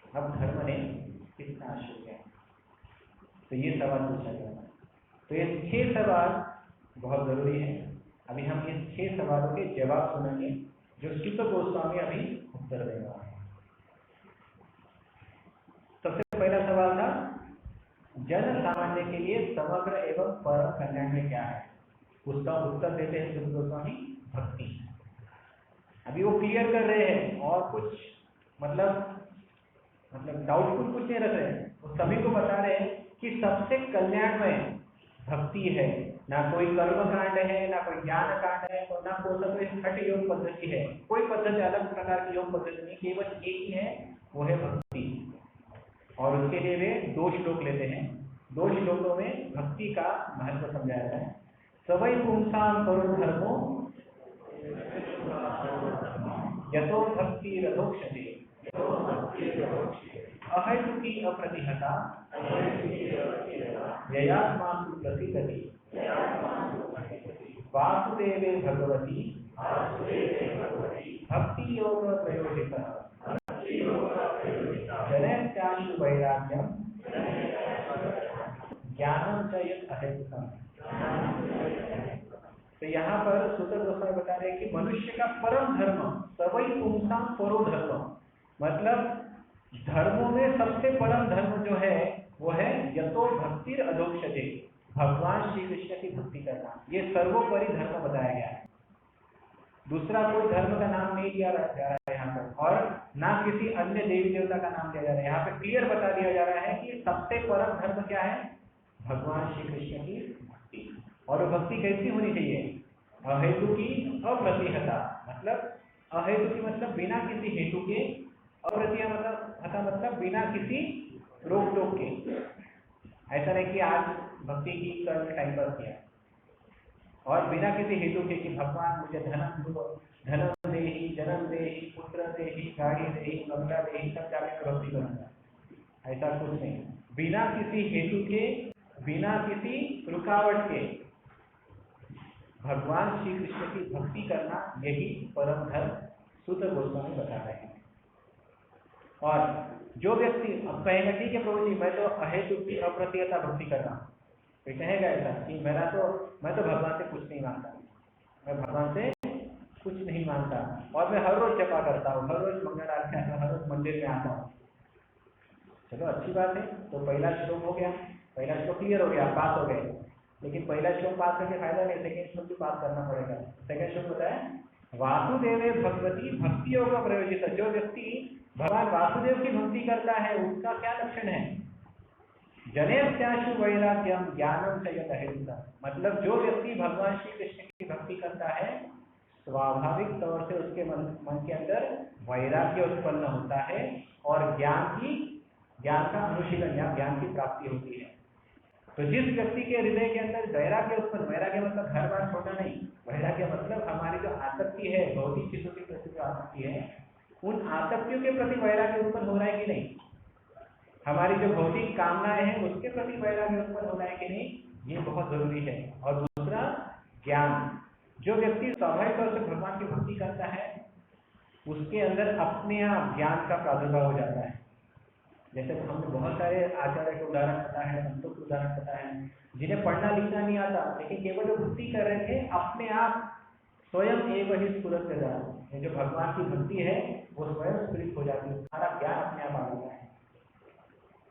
अब धर्म ने किसका आश्रय लिया है? तो ये सवाल पूछा गया। तो ये 6 सवाल बहुत जरूरी है। अभी हम इस 6 सवालों के जवाब सुनेंगे जो सुत गोस्वामी अभी उत्तर देगा। सबसे पहला सवाल था, जन सामान्य के लिए समग्र एवं परम कल्याण में क्या है? उसका उत्तर देते हैं सुत गोस्वामी, भक्ति। अभी वो क्लियर कर रहे हैं और कुछ मतलब डाउटफुल कुछ नहीं रख रहे हैं, वो सभी को बता रहे हैं कि सबसे कल्याणमय भक्ति है। ना कोई कर्म कांड है, ना कोई ज्ञान कांड है, और ना कोई हठ योग पद्धति है। कोई पद्धति अलग प्रकार की योग पद्धति नहीं, केवल एक ही है, वो है भक्ति। और उसके लिए वे 2 श्लोक लेते हैं। 2 श्लोकों में भक्ति का महत्व समझाया है। सवै पुंसां परो धर्मो यतो भक्ति रथोक्षते अहैतुकी अप्रतिहता ययात्मासु प्रसिद्धति वासुदेवे भगवती भक्ति योग प्रयोजितः जनयत्याशु वैराग्यम ज्ञानम च यत् अहेतुकम्। तो यहाँ पर सूत्र गोस्वामी बता रहे हैं कि मनुष्य का परम धर्म सवै पुंसां परो धर्म, मतलब धर्मों में सबसे परम धर्म जो है वो है यतो भक्तिर अधोक्षते, भगवान श्री कृष्ण की भक्ति करना। ये सर्वोपरि धर्म बताया गया है। दूसरा कोई धर्म का नाम नहीं दिया जा रहा है यहाँ पर, और ना किसी अन्य देवी देवता का नाम दिया जा रहा है। यहाँ पे क्लियर बता दिया जा रहा है कि सबसे परम धर्म क्या है? भगवान श्री कृष्ण की भक्ति। और वो भक्ति कैसी होनी चाहिए? अहेतु की अप्रतिहता, मतलब अहेतु की मतलब बिना किसी हेतु के, अप्रतिहता मतलब बिना किसी रोक टोक के। ऐसा नहीं कि आज भक्ति की कल टाइम पास किया, और बिना किसी हेतु के कि भगवान मुझे धनम देहि, जन्म देहि, पुत्र देहि, गाड़ी देहि, बंगला देहि, सब जाके भक्ति करूंगा, ऐसा कुछ नहीं। बिना किसी हेतु के, बिना किसी रुकावट के भगवान श्री कृष्ण की भक्ति करना, यही परम धर्म सूत गोस्वामी बता रहे हैं। और जो व्यक्ति अब कहेगा ठीक है प्रभु जी, मैं तो अहेतु की अप्रतिहता भक्ति कर रहा हूँ, तो कहेगा ऐसा कि मैं तो भगवान से कुछ नहीं मांगता, मैं भगवान से कुछ नहीं मानता और मैं हर रोज जपा करता हूँ, हर रोज मंगल आरती आता हूँ, हर रोज मंदिर में आता हूँ। चलो अच्छी बात है। तो पहला श्लोक हो गया, पहला श्लोक क्लियर हो गया, पास हो गए। लेकिन पहला श्लोक पास करके फायदा नहीं, सेकेंड श्लोक भी पास करना पड़ेगा। सेकेंड श्लोक होता है वासुदेवे भगवती भक्ति योग प्रयोजित। जो व्यक्ति भगवान वासुदेव की भक्ति करता है उसका क्या लक्षण है? जनेत्याशु वैराग्यम ज्ञानम च यत अहिंसा। मतलब जो व्यक्ति भगवान श्री कृष्ण की भक्ति करता है स्वाभाविक तौर से उसके मन के अंदर वैराग्य उत्पन्न होता है और ज्ञान का अनुशीलन या ज्ञान की प्राप्ति होती है। तो जिस व्यक्ति के हृदय के अंदर वैराग्य उत्पन्न, वैराग्य मतलब घर बार छोड़ना नहीं, वैराग्य मतलब हमारी जो आसक्ति है, भौतिक चीजों के प्रति जो आसक्ति है, उन आसक्तियों के प्रति वैराग्य उत्पन्न हो रहा है कि नहीं, हमारी जो भौतिक कामनाएं हैं उसके प्रति वैराग्य उत्पन्न हो रहा है कि नहीं, ये बहुत जरूरी है। और दूसरा ज्ञान, जो व्यक्ति स्वाभाविक तौर से भगवान की भक्ति करता है उसके अंदर अपने आप ज्ञान का प्रादुर्भाव हो जाता है। जैसे हमने बहुत सारे आचार्य के उदाहरण पता है, संतों के उदाहरण पता है, जिन्हें पढ़ना लिखना नहीं आता लेकिन केवल जो भक्ति कर रहे थे अपने आप स्वयं एवं ही स्फुरत कर रहा है। जो भगवान की भक्ति है वो स्वयं स्फुरित हो जाती है, सारा ज्ञान अपने आप आ जाता है।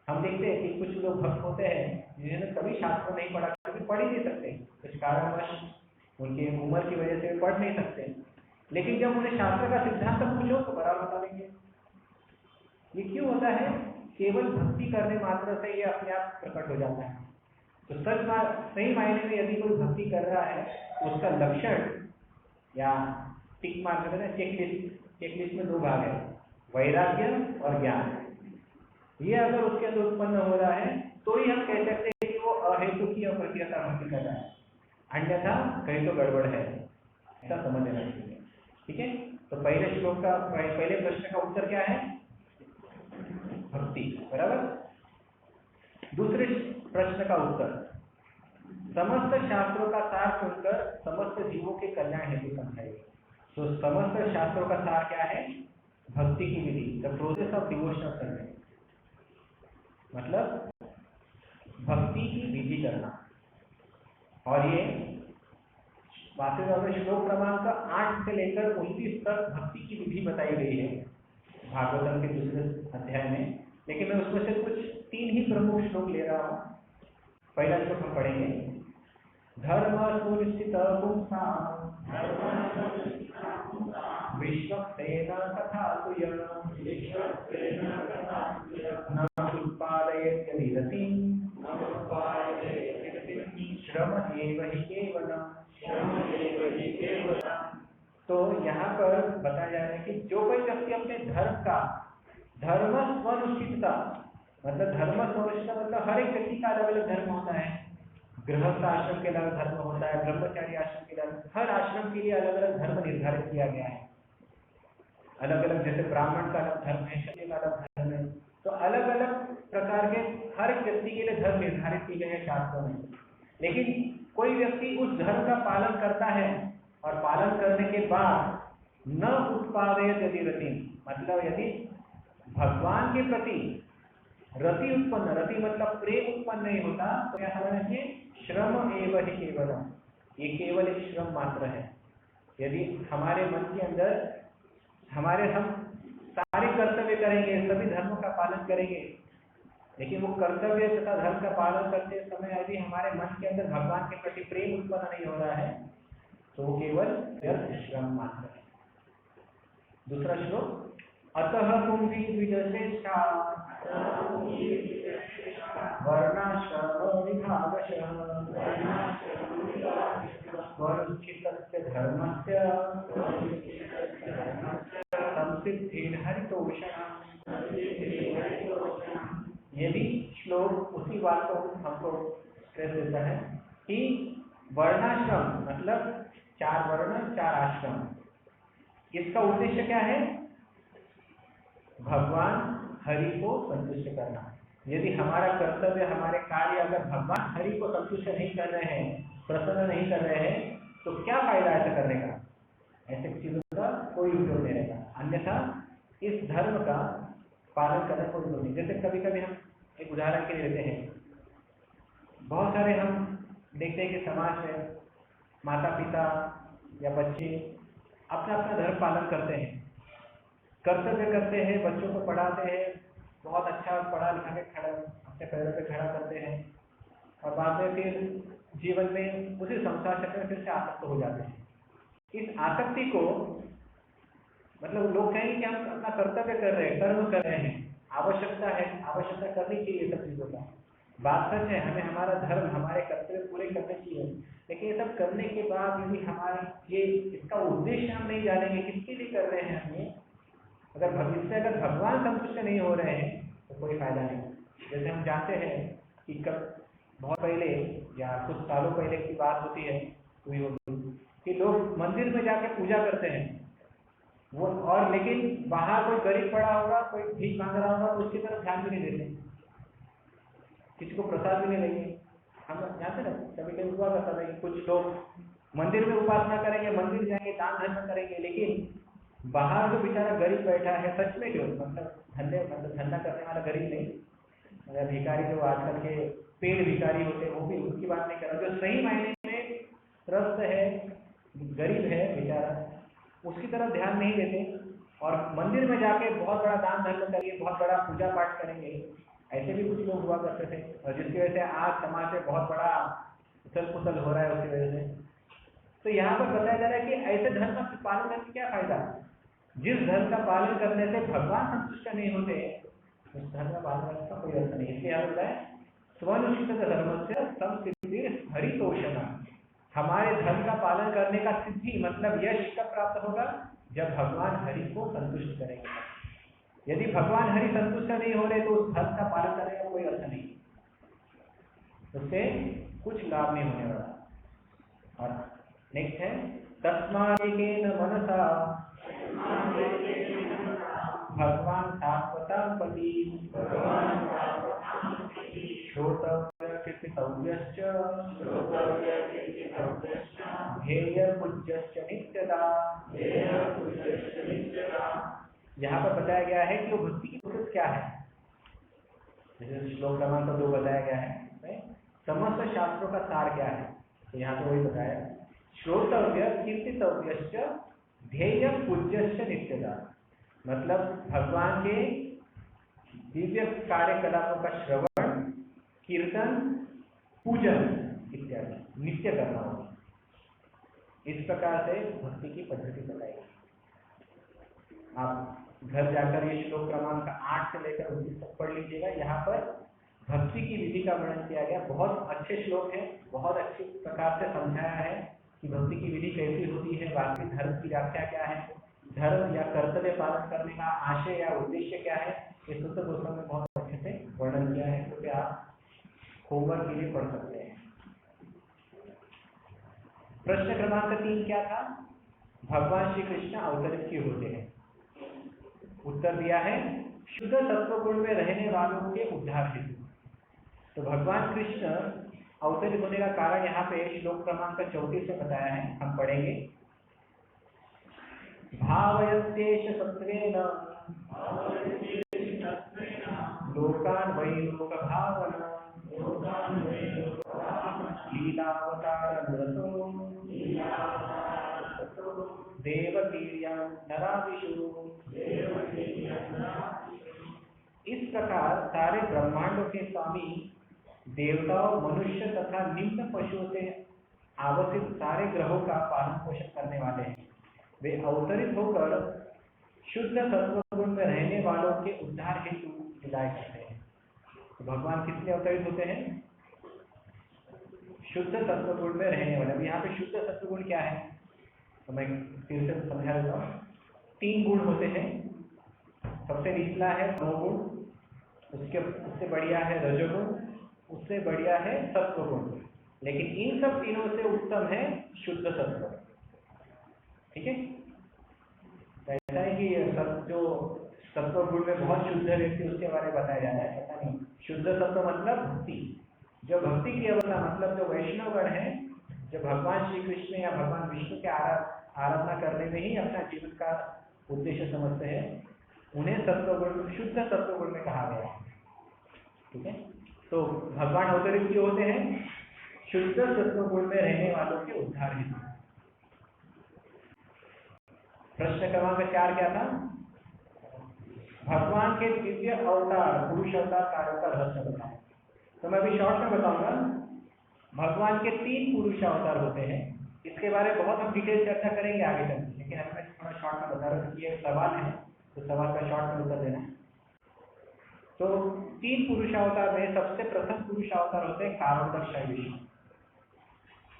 हम देखते हैं कि कुछ लोग भक्त होते हैं जिन्होंने कभी शास्त्र नहीं पढ़ा, कभी पढ़ ही नहीं सकते, कुछ कारणवश उनकी उम्र की वजह से पढ़ नहीं सकते, लेकिन जब उन्हें शास्त्र का सिद्धांत पूछो तो बराबर बता देंगे। ये क्यों होता है? केवल भक्ति करने मात्र से ये अपने आप प्रकट हो जाता है। तो सही मायने में यदि कोई भक्ति कर रहा है उसका लक्षण या टिक मार्क करते हैं, चेकलिस्ट में दो भाग है, वैराग्य और ज्ञान। ये अगर उसके अंदर उत्पन्न हो रहा है तो ही हम कह सकते हैं कि वो अहेतु की अप्रतिहता भक्ति कर रहा है, अन्यथा कहीं तो गड़बड़ है, ऐसा समझ लेना चाहिए। ठीक है, तो पहले श्लोक का पहले प्रश्न का उत्तर क्या है? भक्ति, बराबर। दूसरे प्रश्न का उत्तर, समस्त शास्त्रों का सार सुनकर समस्त जीवों के कल्याण हेतु समझाइए। तो समस्त शास्त्रों का सार क्या है? भक्ति की विधि, the process of devotional service, मतलब भक्ति की विधि करना। और ये वास्तविक में श्लोक क्रमांक 8 से लेकर 29 तक भक्ति की विधि बताई गई है भागवतम के दूसरे अध्याय में, लेकिन मैं उसमें से कुछ 3 ही प्रमुख श्लोक ले रहा हूँ। पहला श्लोक हम पढ़ेंगे, धर्म सुनिश्चित पुंसां विश्वक्सेन तथा तुयं न उत्पादयेत् यदि रतिं श्रम एव हि केवलम्। तो यहाँ पर बताया जा रहा है कि जो कोई व्यक्ति अपने धर्म स्वनुष्ठितता, मतलब धर्म स्वनुष्ठिता मतलब हर एक व्यक्ति का अलग अलग धर्म होता है। गृहस्थ आश्रम के अलग धर्म होता है, ब्रह्मचारी आश्रम के अलग, हर आश्रम के लिए अलग अलग धर्म निर्धारित किया गया है। अलग अलग, जैसे ब्राह्मण का अलग धर्म है, क्षत्रिय का अलग धर्म है, तो अलग अलग प्रकार के हर एक व्यक्ति के लिए धर्म निर्धारित किए गए हैं शास्त्रों में। लेकिन कोई व्यक्ति उस धर्म का पालन करता है और पालन करने के बाद न उत्पादयेत् यदि रतिं, मतलब यदि भगवान के प्रति रति उत्पन्न, रति मतलब प्रेम उत्पन्न नहीं होता, तो क्या समझना चाहिए? श्रम एव हि केवलम्, ये केवल एक श्रम मात्र है। यदि हमारे मन के अंदर हम सारे कर्तव्य करेंगे, सभी धर्मों का पालन करेंगे, लेकिन वो कर्तव्य तथा धर्म का पालन करते समय यदि हमारे मन के अंदर भगवान के प्रति प्रेम उत्पन्न नहीं हो रहा है तो वो केवल व्यर्थ श्रम मात्र है। दूसरा श्लोक, अतः पुंसी द्विजश्रेष्ठा वर्णाश्रम विभागशः स्वनुष्ठितस्य धर्मस्य संसिद्धिर्हरितोषणम्। ये भी श्लोक उसी बात को हमको स्ट्रेस देता है कि वर्णाश्रम मतलब 4 वर्ण 4 आश्रम, इसका उद्देश्य क्या है? भगवान हरि को संतुष्ट करना। यदि हमारा कर्तव्य, हमारे कार्य अगर भगवान हरि को संतुष्ट नहीं कर रहे हैं, प्रसन्न नहीं कर रहे हैं, तो क्या फायदा ऐसा करने का? ऐसे चीजों का कोई उपयोग नहीं रहेगा, अन्यथा इस धर्म का पालन करना कोई उपयोग नहीं। जैसे कभी कभी हम एक उदाहरण के लिए लेते हैं, बहुत सारे हम देखते हैं कि समाज में माता पिता या बच्चे अपना अपना धर्म पालन करते हैं, कर्तव्य करते हैं, बच्चों को पढ़ाते हैं, बहुत अच्छा पढ़ा लिखा के खड़ा अपने पैरों पे खड़ा करते हैं, और बाद में फिर जीवन में उसी संसार चक्र में फिर से आसक्त हो जाते हैं। इस आसक्ति को मतलब लोग कहेंगे कि हम अपना कर्तव्य कर रहे हैं, कर्म कर रहे हैं, आवश्यकता है, आवश्यकता करनी चाहिए सब चीज़ों का, बात सच है, हमें हमारा धर्म हमारे कर्तव्य पूरे करने चाहिए, लेकिन ये सब करने के बाद यदि हमारे ये इसका उद्देश्य हम नहीं जानेंगे किसके लिए कर रहे हैं हम ये, अगर भगवान संतुष्ट नहीं हो रहे हैं तो कोई फायदा नहीं। जैसे हम जानते हैं कि बहुत पहले या कुछ सालों पहले की बात होती है हुई होगी कि लोग मंदिर में जाके पूजा करते हैं वो, और लेकिन बाहर कोई गरीब पड़ा होगा, कोई भीख मांग रहा होगा तो उसकी तरफ ध्यान भी नहीं देते, किसी को प्रसाद भी नहीं देंगे। हम जानते ना कभी कभी हुआ करता था कि कुछ लोग मंदिर में उपासना करेंगे, मंदिर जाएंगे, दान धर्म करेंगे, लेकिन बाहर जो बेचारा गरीब बैठा है, सच में जो मतलब धंधा करने वाला गरीब नहीं, मतलब भिखारी जो आजकल के पेड़ भिखारी होते हैं वो भी, उनकी बात नहीं कर रहा, जो सही मायने में त्रस्त है, गरीब है बेचारा, उसकी तरफ ध्यान नहीं देते और मंदिर में जाके बहुत बड़ा दान धर्म करेंगे, बहुत बड़ा पूजा पाठ करेंगे। ऐसे भी कुछ लोग हुआ करते थे और जिसकी वजह से आज समाज में बहुत बड़ा उथल पुथल हो रहा है उसकी वजह से। तो यहाँ पर बताया जा रहा है कि ऐसे धर्म का पालन करने क्या फायदा, जिस धर्म का पालन करने से भगवान संतुष्ट नहीं होते उस धर्म का पालन करने का कोई अर्थ नहीं। इसलिए यहाँ बताया स्वनुष्ठित धर्म से संसिद्धि हरितोषण, हमारे धर्म का पालन करने का सिद्धि मतलब यश कब प्राप्त होगा, जब भगवान हरि को संतुष्ट करेंगे। यदि भगवान हरि संतुष्ट नहीं हो रहे तो उस धर्म का पालन करने का कोई अर्थ नहीं, उससे कुछ लाभ नहीं होने वाला। और नेक्स्ट है तस्मादेकेन मनसा भगवान शाश्वतापति श्रोतव्य कीर्तितव्यश्च ध्येय पूज्यश्च नित्यता। यहाँ पर बताया गया है कि वो भक्ति की प्रोसेस क्या है, जैसे श्लोक क्रमांक 2 बताया गया है समस्त शास्त्रों का सार क्या है, तो यहाँ पे वही बताया श्रोतव्य कीर्तितव्यश्च ध्येय पूज्यश्च नित्यता, मतलब भगवान के दिव्य कार्यकलापों का श्रवण, कीर्तन, पूजन इत्यादि नित्य करना होगा। इस प्रकार से भक्ति की पद्धति बताई। आप घर जाकर ये श्लोक क्रमांक 8 से लेकर 19 तक पढ़ लीजिएगा। यहाँ पर भक्ति की विधि का वर्णन किया गया, बहुत अच्छे श्लोक है, बहुत अच्छी प्रकार से समझाया है कि भक्ति की विधि कैसी होती है, वास्तविक धर्म की व्याख्या क्या है, धर्म या कर्तव्य पालन करने का आशय या उद्देश्य क्या है, ये शुद्ध गोस्वामी में बहुत अच्छे से वर्णन किया है, क्योंकि आप होमवर्क के लिए पढ़ सकते हैं। प्रश्न क्रमांक 3 क्या था, भगवान श्री कृष्ण अवतरित क्यों होते हैं? उत्तर दिया है शुद्ध सत्व गुण में रहने वालों के उद्धार हेतु। तो भगवान कृष्ण अवतरित होने का कारण यहाँ पे श्लोक क्रमांक 34 से बताया है, हम पढ़ेंगे। भावयत्येष सत्वेन लोकान् वै लोक भावना लीलावतार देवकीर्यां नरादिषु। इस प्रकार सारे ब्रह्मांडों के स्वामी देवताओं, मनुष्य तथा निम्न पशुओं से आवश्यक सारे ग्रहों का पालन पोषण करने वाले हैं। वे अवतरित होकर शुद्ध सत्वगुण में रहने वालों के उद्धार हेतु विदाई करते हैं। तो भगवान किस लिए अवतरित होते हैं? शुद्ध सत्वगुण में रहने वाले। अब यहाँ पे शुद्ध सत्वगुण क्या है तो मैं फिर से समझा देता हूँ। 3 गुण होते हैं। सबसे निचला है 9 गुण, उससे बढ़िया है रजोगुण, उससे बढ़िया है सत्वगुण, लेकिन इन सब तीनों से उत्तम है शुद्ध सत्व। ठीक है, ऐसा है कि जो सत्व गुण में बहुत शुद्ध व्यक्ति उसके बारे में बताया जाता है, ऐसा नहीं। शुद्ध सत्व मतलब भक्ति, जो भक्ति की अवस्था मतलब जो वैष्णवगण है, जो भगवान श्री कृष्ण या भगवान विष्णु के आराधना करने में ही अपना जीवन का उद्देश्य समझते हैं, उन्हें सत्वगुण शुद्ध सत्वगुण में कहा गया है। ठीक है, तो भगवान अवतरित क्यों होते हैं? शुद्ध सत्वगुण में रहने वालों के उद्धार हेतु। प्रश्न क्रमांक 4 क्या था? भगवान के दिव्य अवतार पुरुष अवतार कार्यों का रहस्य बताएं। तो मैं अभी शॉर्ट में बताऊंगा। भगवान के 3 पुरुष अवतार होते हैं। इसके बारे में बहुत हम डिटेल चर्चा करेंगे आगे चल, लेकिन अभी मैं थोड़ा शॉर्ट में बता रहा हूँ। ये सवाल है तो सवाल का शॉर्ट में उत्तर देना है। तो 3 पुरुष अवतार में सबसे प्रथम पुरुष अवतार होते हैं कारणोदक विष्णु।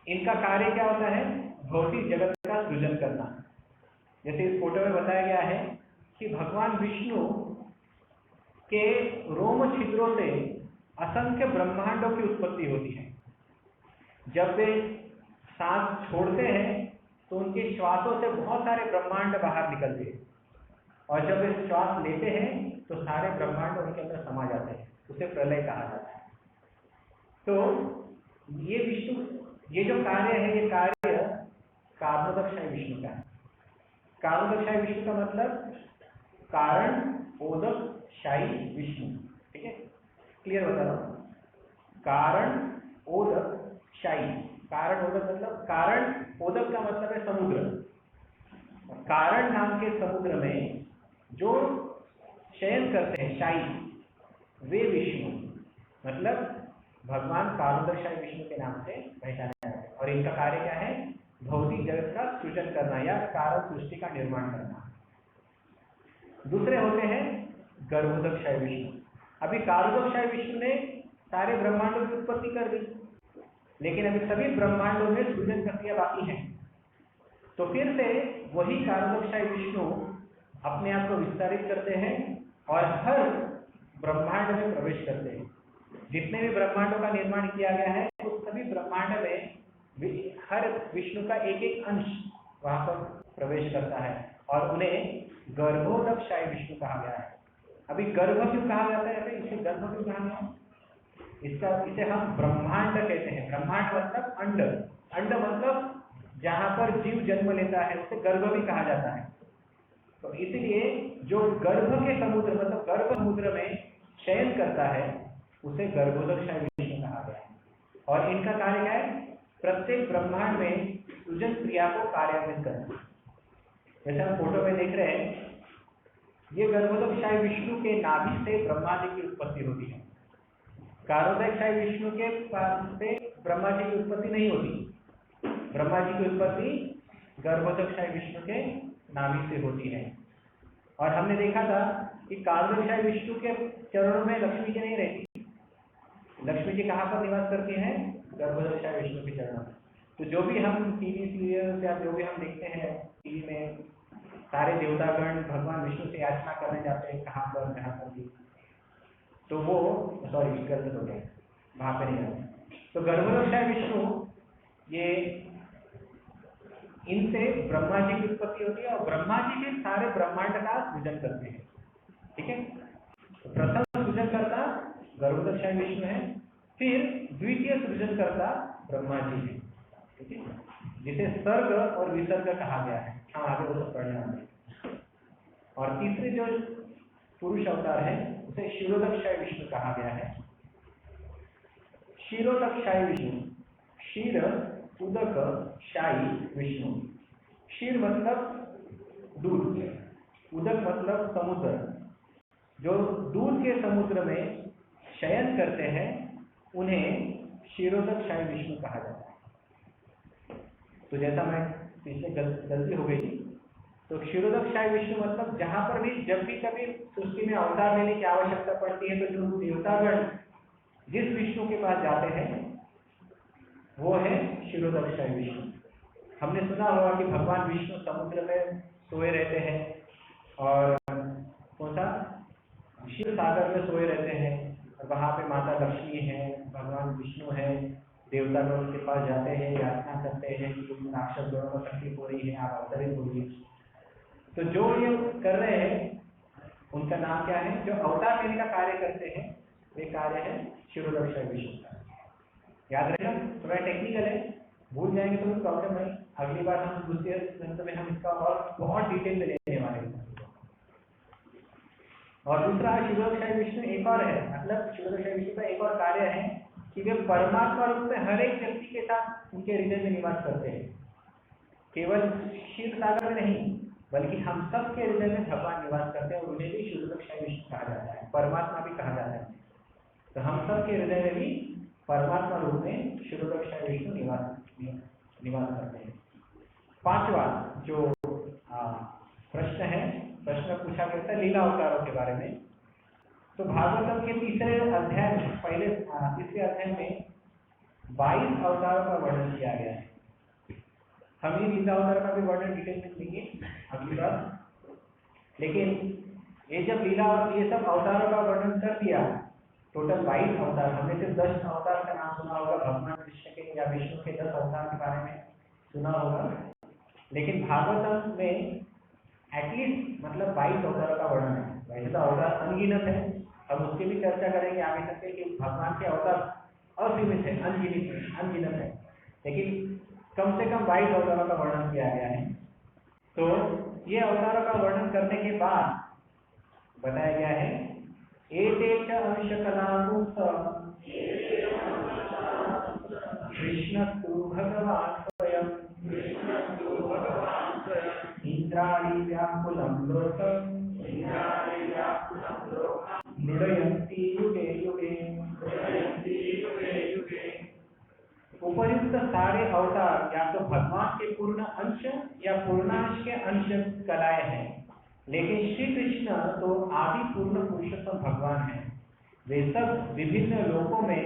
इनका कार्य क्या होता है? भौतिक जगत का सृजन करना। जैसे इस फोटो में बताया गया है कि भगवान विष्णु के रोम छिद्रों से असंख्य ब्रह्मांडों की उत्पत्ति होती है। जब वे सांस छोड़ते हैं तो उनके श्वासों से बहुत सारे ब्रह्मांड बाहर निकलते हैं, और जब वे श्वास लेते हैं तो सारे ब्रह्मांड उनके अंदर समा जाते हैं। उसे प्रलय कहा जाता है। तो ये विष्णु, ये जो कार्य है, ये कार्य कारणोदक विष्णु का है। कारणोदक विष्णु का मतलब कारण ओदक शाही विष्णु। ठीक है, क्लियर बता रहा हूं। कारण ओदक शाही, कारण ओदक मतलब कारण, ओदक का मतलब है समुद्र। कारण नाम के समुद्र में जो शयन करते हैं शाही, वे विष्णु, मतलब भगवान कारणोदक शाही विष्णु के नाम से पहचाने जाते हैं। और इनका कार्य क्या है? भौतिक जगत का सृजन करना या कारण सृष्टि का निर्माण करना। दूसरे होते हैं गर्भोदक शाही विष्णु। अभी कारणोदक शाही विष्णु ने सारे ब्रह्मांडों की उत्पत्ति कर दी, लेकिन अभी सभी ब्रह्मांडों में सृजन प्रक्रिया बाकी है। तो फिर से वही कारणोदक शाही विष्णु अपने आप को विस्तारित करते हैं और हर ब्रह्मांड में प्रवेश करते हैं। जितने भी ब्रह्मांडों का निर्माण किया गया है उस सभी ब्रह्मांड में हर विष्णु का एक एक अंश वहां पर प्रवेश करता है और उन्हें गर्भोदक शाही विष्णु कहा गया है। अभी गर्भ क्यों कहा जाता है? इसे गर्भ क्यों कहा गया? इसे हम ब्रह्मांड कहते हैं। ब्रह्मांड मतलब अंड, अंड मतलब जहां पर जीव जन्म लेता है उसे गर्भ भी कहा जाता है। तो इसलिए जो गर्भ के समुद्र मतलब गर्भ समुद्र में शयन करता है उसे गर्भोदक शाही विष्णु कहा गया है। और इनका कार्य क्या है? प्रत्येक ब्रह्मांड में सृजन क्रिया को कार्यान्वित करना। जैसे हम फोटो में देख रहे हैं, ये गर्भोदक शाही विष्णु के नाभि से ब्रह्मा जी की उत्पत्ति होती है। कारणोदक शाही विष्णु के पास से ब्रह्मा जी की उत्पत्ति नहीं होती। ब्रह्मा जी की उत्पत्ति गर्भोदक शाही विष्णु के नाभि से होती है। और हमने देखा था कि कारणोदक शाही विष्णु के चरणों में लक्ष्मी जी नहीं रहती। लक्ष्मी जी कहाँ पर निवास करती हैं? गर्भोदक शाही विष्णु के चरणों में। तो जो भी हम टीवी सीरियल या जो भी हम देखते हैं टीवी में, सारे देवतागण भगवान विष्णु से याचना करने जाते हैं कहाँ पर, जहाँ पर भी, तो वो सॉरी गलत हो गया, वहां पे नहीं जाते। तो गर्भोदक शाही विष्णु ये इनसे ब्रह्मा जी की उत्पत्ति होती है और ब्रह्मा जी के सारे ब्रह्मांड का सृजन करते हैं। ठीक है, तो प्रथम सृजनकर्ता गर्भोदक शाही विष्णु है, फिर द्वितीय सृजनकर्ता ब्रह्मा जी है। ठीक है, जिसे सर्ग और विसर्ग कहा गया है। हाँ, आगे वो सब पढ़ने वाले। और तीसरे जो पुरुष अवतार है उसे क्षीरोदक शाही विष्णु कहा गया है। क्षीरोदक शाही विष्णु, क्षीर उदक शाही विष्णु। क्षीर मतलब दूध, उदक मतलब समुद्र। जो दूध के समुद्र में शयन करते हैं उन्हें क्षीरोदक शाही विष्णु कहा जाता है। तो जैसा मैं पीछे गलती हो गई थी, तो क्षीरोदक शाही विष्णु मतलब जहां पर भी जब भी कभी सृष्टि में अवतार लेने की आवश्यकता पड़ती है तो जो देवतागण जिस विष्णु के पास जाते हैं वो है क्षीरोदक शाही विष्णु। हमने सुना होगा कि भगवान विष्णु समुद्र में सोए रहते हैं और कौन सा क्षीर सागर में सोए रहते हैं, और वहां पे माता लक्ष्मी है, भगवान विष्णु है, देवतागण उनके पास जाते हैं, याचना करते हैं कि राक्षस गणों को तकलीफ हो रही है, आप अवतरित होइए। तो जो ये कर रहे हैं उनका नाम क्या है? जो अवतार लेने का कार्य करते हैं वे कार्य है क्षीरोदक शाही विष्णु का। याद रखना, थोड़ा टेक्निकल है, भूल जाएंगे तो कोई प्रॉब्लम नहीं। अगली बार हम दूसरे संत में हम इसका और बहुत डिटेल में लेने वाले हैं। और दूसरा क्षीरोदक शाही विष्णु एक और है, मतलब क्षीरोदक शाही विष्णु का एक और कार्य है कि वे परमात्मा रूप में हर एक व्यक्ति के साथ उनके हृदय में निवास करते हैं। केवल क्षीर सागर में नहीं बल्कि हम सब के हृदय में भगवान निवास करते हैं और उन्हें भी शुद्धोदक विष्णु कहा जाता है, परमात्मा भी कहा जाता है। तो हम सब के हृदय में भी परमात्मा रूप में शुद्धोदक विष्णु निवास करते हैं। पांचवा जो प्रश्न है, प्रश्न पूछा गया था लीला अवतारों के बारे में। तो भागवतम के तीसरे अध्याय में तीसरे अध्याय में 22 अवतारों का वर्णन किया गया है। हम ये लीला अवतार का भी वर्णन डिटेल में देंगे अगली बार। लेकिन ये जब ये सब अवतारों का वर्णन कर दिया, टोटल 22 अवतार, हमने सिर्फ 10 अवतार का नाम सुना होगा, भगवान कृष्ण के या विष्णु के 10 अवतार के बारे में सुना होगा। लेकिन भागवतम में एटलीस्ट मतलब 22 अवतारों का वर्णन है। वैसे तो अवतार अनगिनत है, हम उसकी भी चर्चा करेंगे आगे तक कि भगवान के अवतार असीमित है, अनगिनत है, लेकिन कम से कम 22 अवतारों का वर्णन किया गया है। तो ये अवतारों का वर्णन करने के बाद बताया गया है एतेच अंशकलाभूत कृष्णस्तु भगवान् स्वयं इंद्राणि व्याकुलं लोकं मृडयन्ति युगे युगे। उपर्युक्त सारे अवतार या तो भगवान के पूर्ण अंश या पूर्णांश के अंश कलाएं हैं, लेकिन श्री कृष्ण तो आदि पूर्ण पुरुषोत्तम भगवान है। वे सब विभिन्न लोकों में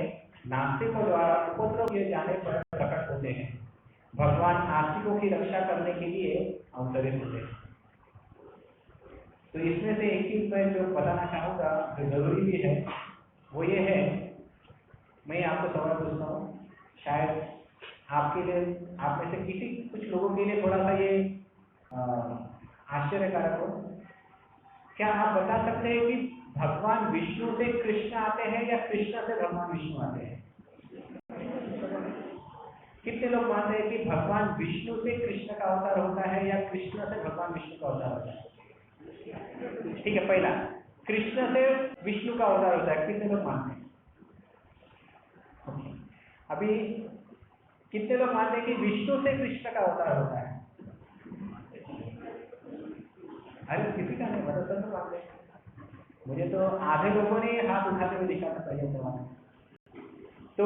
नास्तिकों द्वारा उपद्रव किए जाने पर प्रकट होते हैं। भगवान आस्तिकों की रक्षा करने के लिए अवतरित होते हैं। तो इसमें से एक चीज मैं जो बताना चाहूंगा, जो जरूरी भी है, वो ये है, मैं आपको सवाल पूछता हूँ, शायद आपके लिए, आप में से कुछ लोगों के लिए थोड़ा सा ये आश्चर्यकारक हो। क्या आप बता सकते हैं कि भगवान विष्णु से कृष्ण आते हैं या कृष्ण से भगवान विष्णु आते हैं? कितने लोग मानते हैं कि भगवान विष्णु से कृष्ण का अवतार होता है या कृष्ण से भगवान विष्णु का अवतार होता है? ठीक है, पहला कृष्ण से विष्णु का अवतार होता है, कितने लोग मानते हैं? अभी कितने लोग मानते हैं कि विष्णु से कृष्ण का अवतार होता है? अरे किसी का नहीं, मतलब सब मानते हैं। मुझे तो आधे लोगों ने हाथ उठाते हुए दिखा था पहले सवाल। तो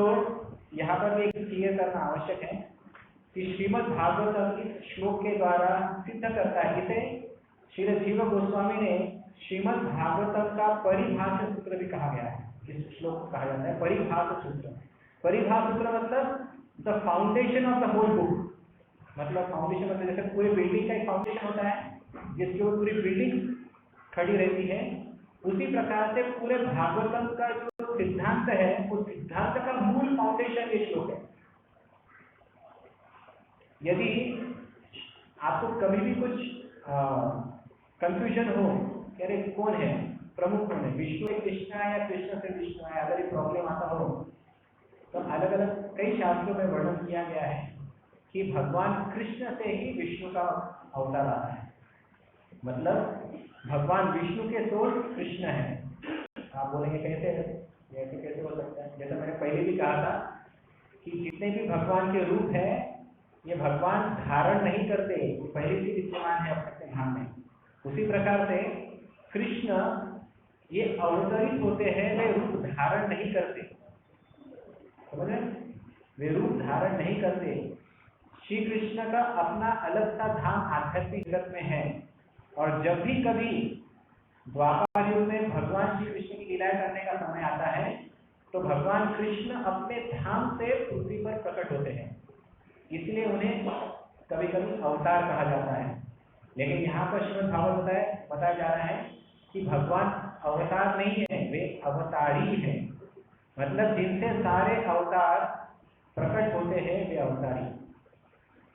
यहाँ पर भी एक क्लियर करना आवश्यक है कि श्रीमद् भागवतम इस श्लोक के द्वारा सिद्ध करता है। इसे श्री जीव गोस्वामी ने श्रीमद् भागवतम का परिभाषा सूत्र भी कहा गया है। इस श्लोक को कहा जाता है परिभाषा सूत्र। परिभाषा सूत्र मतलब the foundation of the whole book. मतलब फाउंडेशन मतलब जैसे पूरी बिल्डिंग का एक फाउंडेशन होता है जिसके ऊपर पूरी बिल्डिंग खड़ी रहती है, उसी प्रकार से पूरे भागवतम का जो सिद्धांत है, उस सिद्धांत का मूल फाउंडेशन ये श्लोक है। यदि आपको कभी भी कुछ कंफ्यूजन हो कि अरे कौन है प्रमुख, कौन है, विष्णु से कृष्ण है या कृष्ण से विष्णु है, अगर ये प्रॉब्लम आता हो तो अलग अलग कई शास्त्रों में वर्णन किया गया है कि भगवान कृष्ण से ही विष्णु का अवतार आता है। मतलब भगवान विष्णु के सोर्स कृष्ण है। आप बोलेंगे कैसे है, ऐसे कैसे हो सकता है? जैसा मैंने पहले भी कहा था कि जितने भी भगवान के रूप है, ये भगवान धारण नहीं करते, पहले से विद्यमान है अपने धाम में। उसी प्रकार से कृष्ण ये अवतरित होते हैं, वे रूप धारण नहीं करते। समझ रहे? वे रूप धारण नहीं करते। श्री कृष्ण का अपना अलग सा धाम आध्यात्मिक जगत में है, और जब भी कभी द्वापर युग में भगवान श्री कृष्ण की लीलाएं करने का समय आता है तो भगवान कृष्ण अपने धाम से पृथ्वी पर प्रकट होते हैं, इसलिए उन्हें कभी कभी अवतार कहा जाता है। लेकिन यहाँ पर श्रीमद् भागवत में बताया जा रहा है कि भगवान अवतार नहीं है, वे अवतारी हैं। मतलब जिनसे सारे अवतार प्रकट होते हैं, वे अवतारी।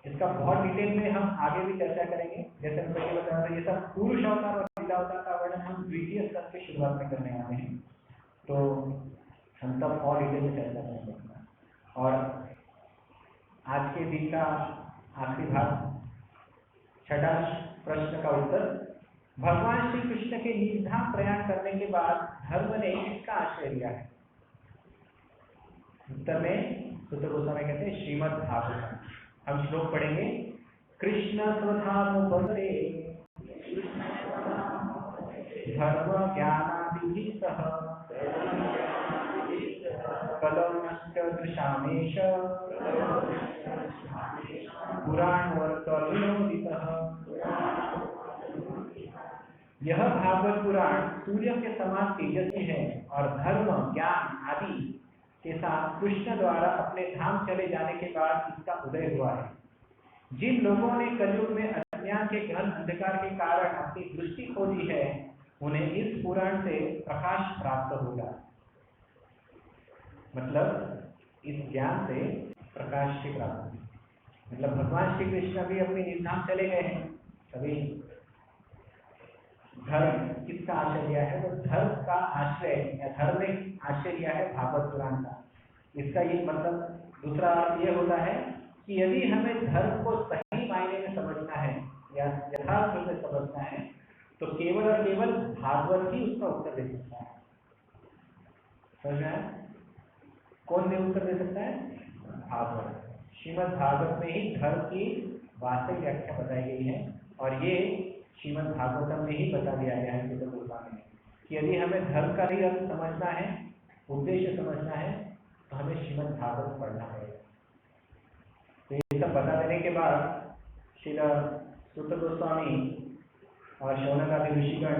इसका बहुत डिटेल में हम आगे भी चर्चा करेंगे। जैसे मैं पहले बताया था, ये सब पुरुष अवतार और लीला अवतार का वर्णन हम द्वितीय स्तर से शुरुआत में करने वाले हैं, तो हम सब और डिटेल में चर्चा करेंगे। और आज के दिन का आखिरी भाग, छठा प्रश्न का उत्तर, भगवान श्री कृष्ण के निजधाम प्रयाण करने के बाद धर्म ने किसका आश्रय लिया है? उत्तर में सूत गोस्वामी कहते हैं श्रीमद् भागवतम। हम श्लोक पढ़ेंगे। कृष्ण स्वधाम बंदे धर्म ज्ञानादि सह कलौनश्च दृशामेश पुराणवर्तोदितः। यह भागवत पुराण सूर्य के समान तेजस्वी है और धर्म ज्ञान आदि के साथ कृष्ण द्वारा अपने धाम चले जाने के बाद इसका उदय हुआ है। जिन लोगों ने कलयुग में अज्ञान के गहन अंधकार के कारण अपनी दृष्टि खो दी है, उन्हें इस पुराण से प्रकाश प्राप्त होगा। मतलब इस ज्ञान से प्रकाश की प्राप्ति, मतलब भगवान श्री कृष्ण भी अपनी निधाम चले गए हैं। अभी धर्म किसका आश्रय लिया है? तो धर्म का आश्रय या धर्म ने आश्रय लिया है भागवत पुराण का। इसका ये मतलब दूसरा अर्थ ये होता है कि यदि हमें धर्म को सही मायने में समझना है या यथार्थ रूप में समझना है, तो केवल और केवल भागवत ही उसका उत्तर दे सकता है। समझ में आया? कौन नहीं उत्तर दे सकता है? भागवत। श्रीमद् भागवत में ही धर्म की वास्तविक व्याख्या बताई गई है और ये श्रीमद् भागवतम में ही बता दिया गया है सूत गोस्वामी में कि यदि हमें धर्म का ही अर्थ समझना है, उद्देश्य समझना है, तो हमें श्रीमद् भागवत पढ़ना पड़ेगा। तो ये सब बता देने के बाद श्री सूत गोस्वामी और शौनक आदि ऋषिगण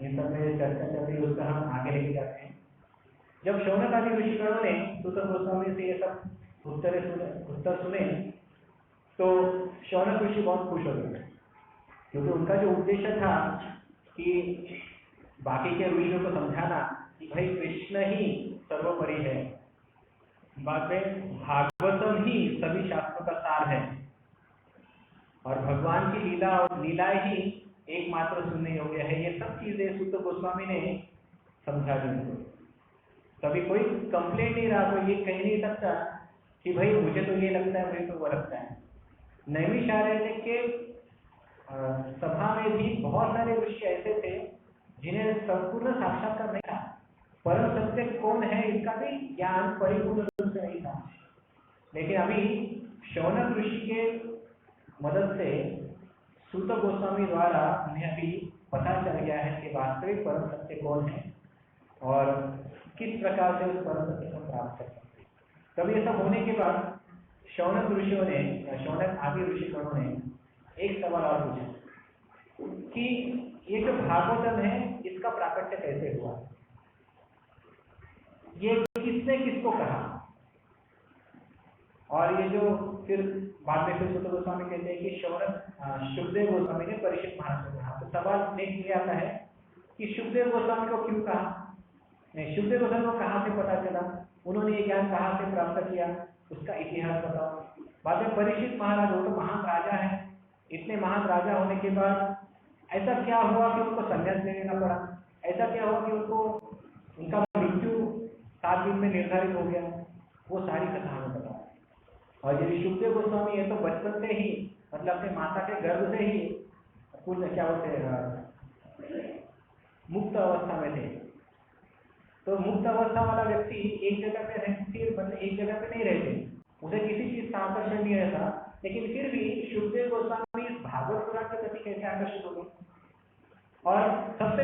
इन सब में चर्चा चलती है, उसका हम आगे लेके जाते हैं। जब शौनक आदि ऋषिगणों ने सूत गोस्वामी से ये सब उत्तर सुने तो शौनक ऋषि बहुत खुश हो गए, क्योंकि उनका जो उद्देश्य था कि बाकी के ऋषियों को समझाना कि भाई कृष्ण ही सर्वोपरि है, बाद में भागवतम ही सभी शास्त्रों का सार है और भगवान की लीला और लीलाएं ही एकमात्र सुनने योग्य है, ये सब चीजें सूत गोस्वामी ने समझा दी उनको। कभी कोई कंप्लेंट नहीं रहा, कोई ये कह नहीं सकता कि भाई मुझे तो ये लगता है, मुझे तो वो लगता है। नैमिषारण्य के सभा में भी बहुत सारे ऋषि ऐसे थे जिन्हें संपूर्ण साक्षात्कार नहीं था, परम सत्य कौन है इसका भी ज्ञान परिपूर्ण रूप से नहीं था। लेकिन अभी शौनक ऋषि के मदद से सूत गोस्वामी द्वारा उन्हें अभी पता चल गया है कि वास्तविक परम सत्य कौन है और किस प्रकार से उस परम सत्य को प्राप्त कर सकते। तब ये सब होने के बाद शौनक ऋषियों ने या शौनक आदि ऋषिगणों ने एक सवाल और पूछा कि ये जो भागवतम है इसका प्राकट्य कैसे हुआ, ये किसने किसको कहा। और ये जो फिर बाद में फिर सूत गोस्वामी कहते हैं कि शौनक शुकदेव गोस्वामी ने परीक्षित महाराज को कहा। तो सवाल नेक्स्ट ये आता है कि शुकदेव गोस्वामी को क्यों कहा, शुकदेव गोस्वामी को कहाँ से पता चला, उन्होंने ये ज्ञान कहाँ से प्राप्त किया, उसका इतिहास बताओ। बाद में परीक्षित महाराज वो तो महान राजा है, इतने महान राजा होने के बाद ऐसा क्या हुआ कि उनको संन्यास ले लेना पड़ा, ऐसा क्या हुआ कि उनको उनका मृत्यु 7 दिन में निर्धारित हो गया, वो सारी कथा हमें बताओ। और ये शुकदेव गोस्वामी ये तो बचपन से ही मतलब अपने माता के गर्भ से ही पूर्ण क्या होते मुक्त अवस्था में थे। तो मुक्त अवस्था वाला व्यक्ति एक जगह पे रहते, मतलब एक जगह पे नहीं रहते, उसे किसी चीज का आकर्षण नहीं रहता, लेकिन फिर भी शुकदेव गोस्वामी इस भागवत पुराण के प्रति कैसे आकर्षित हो गए। और सबसे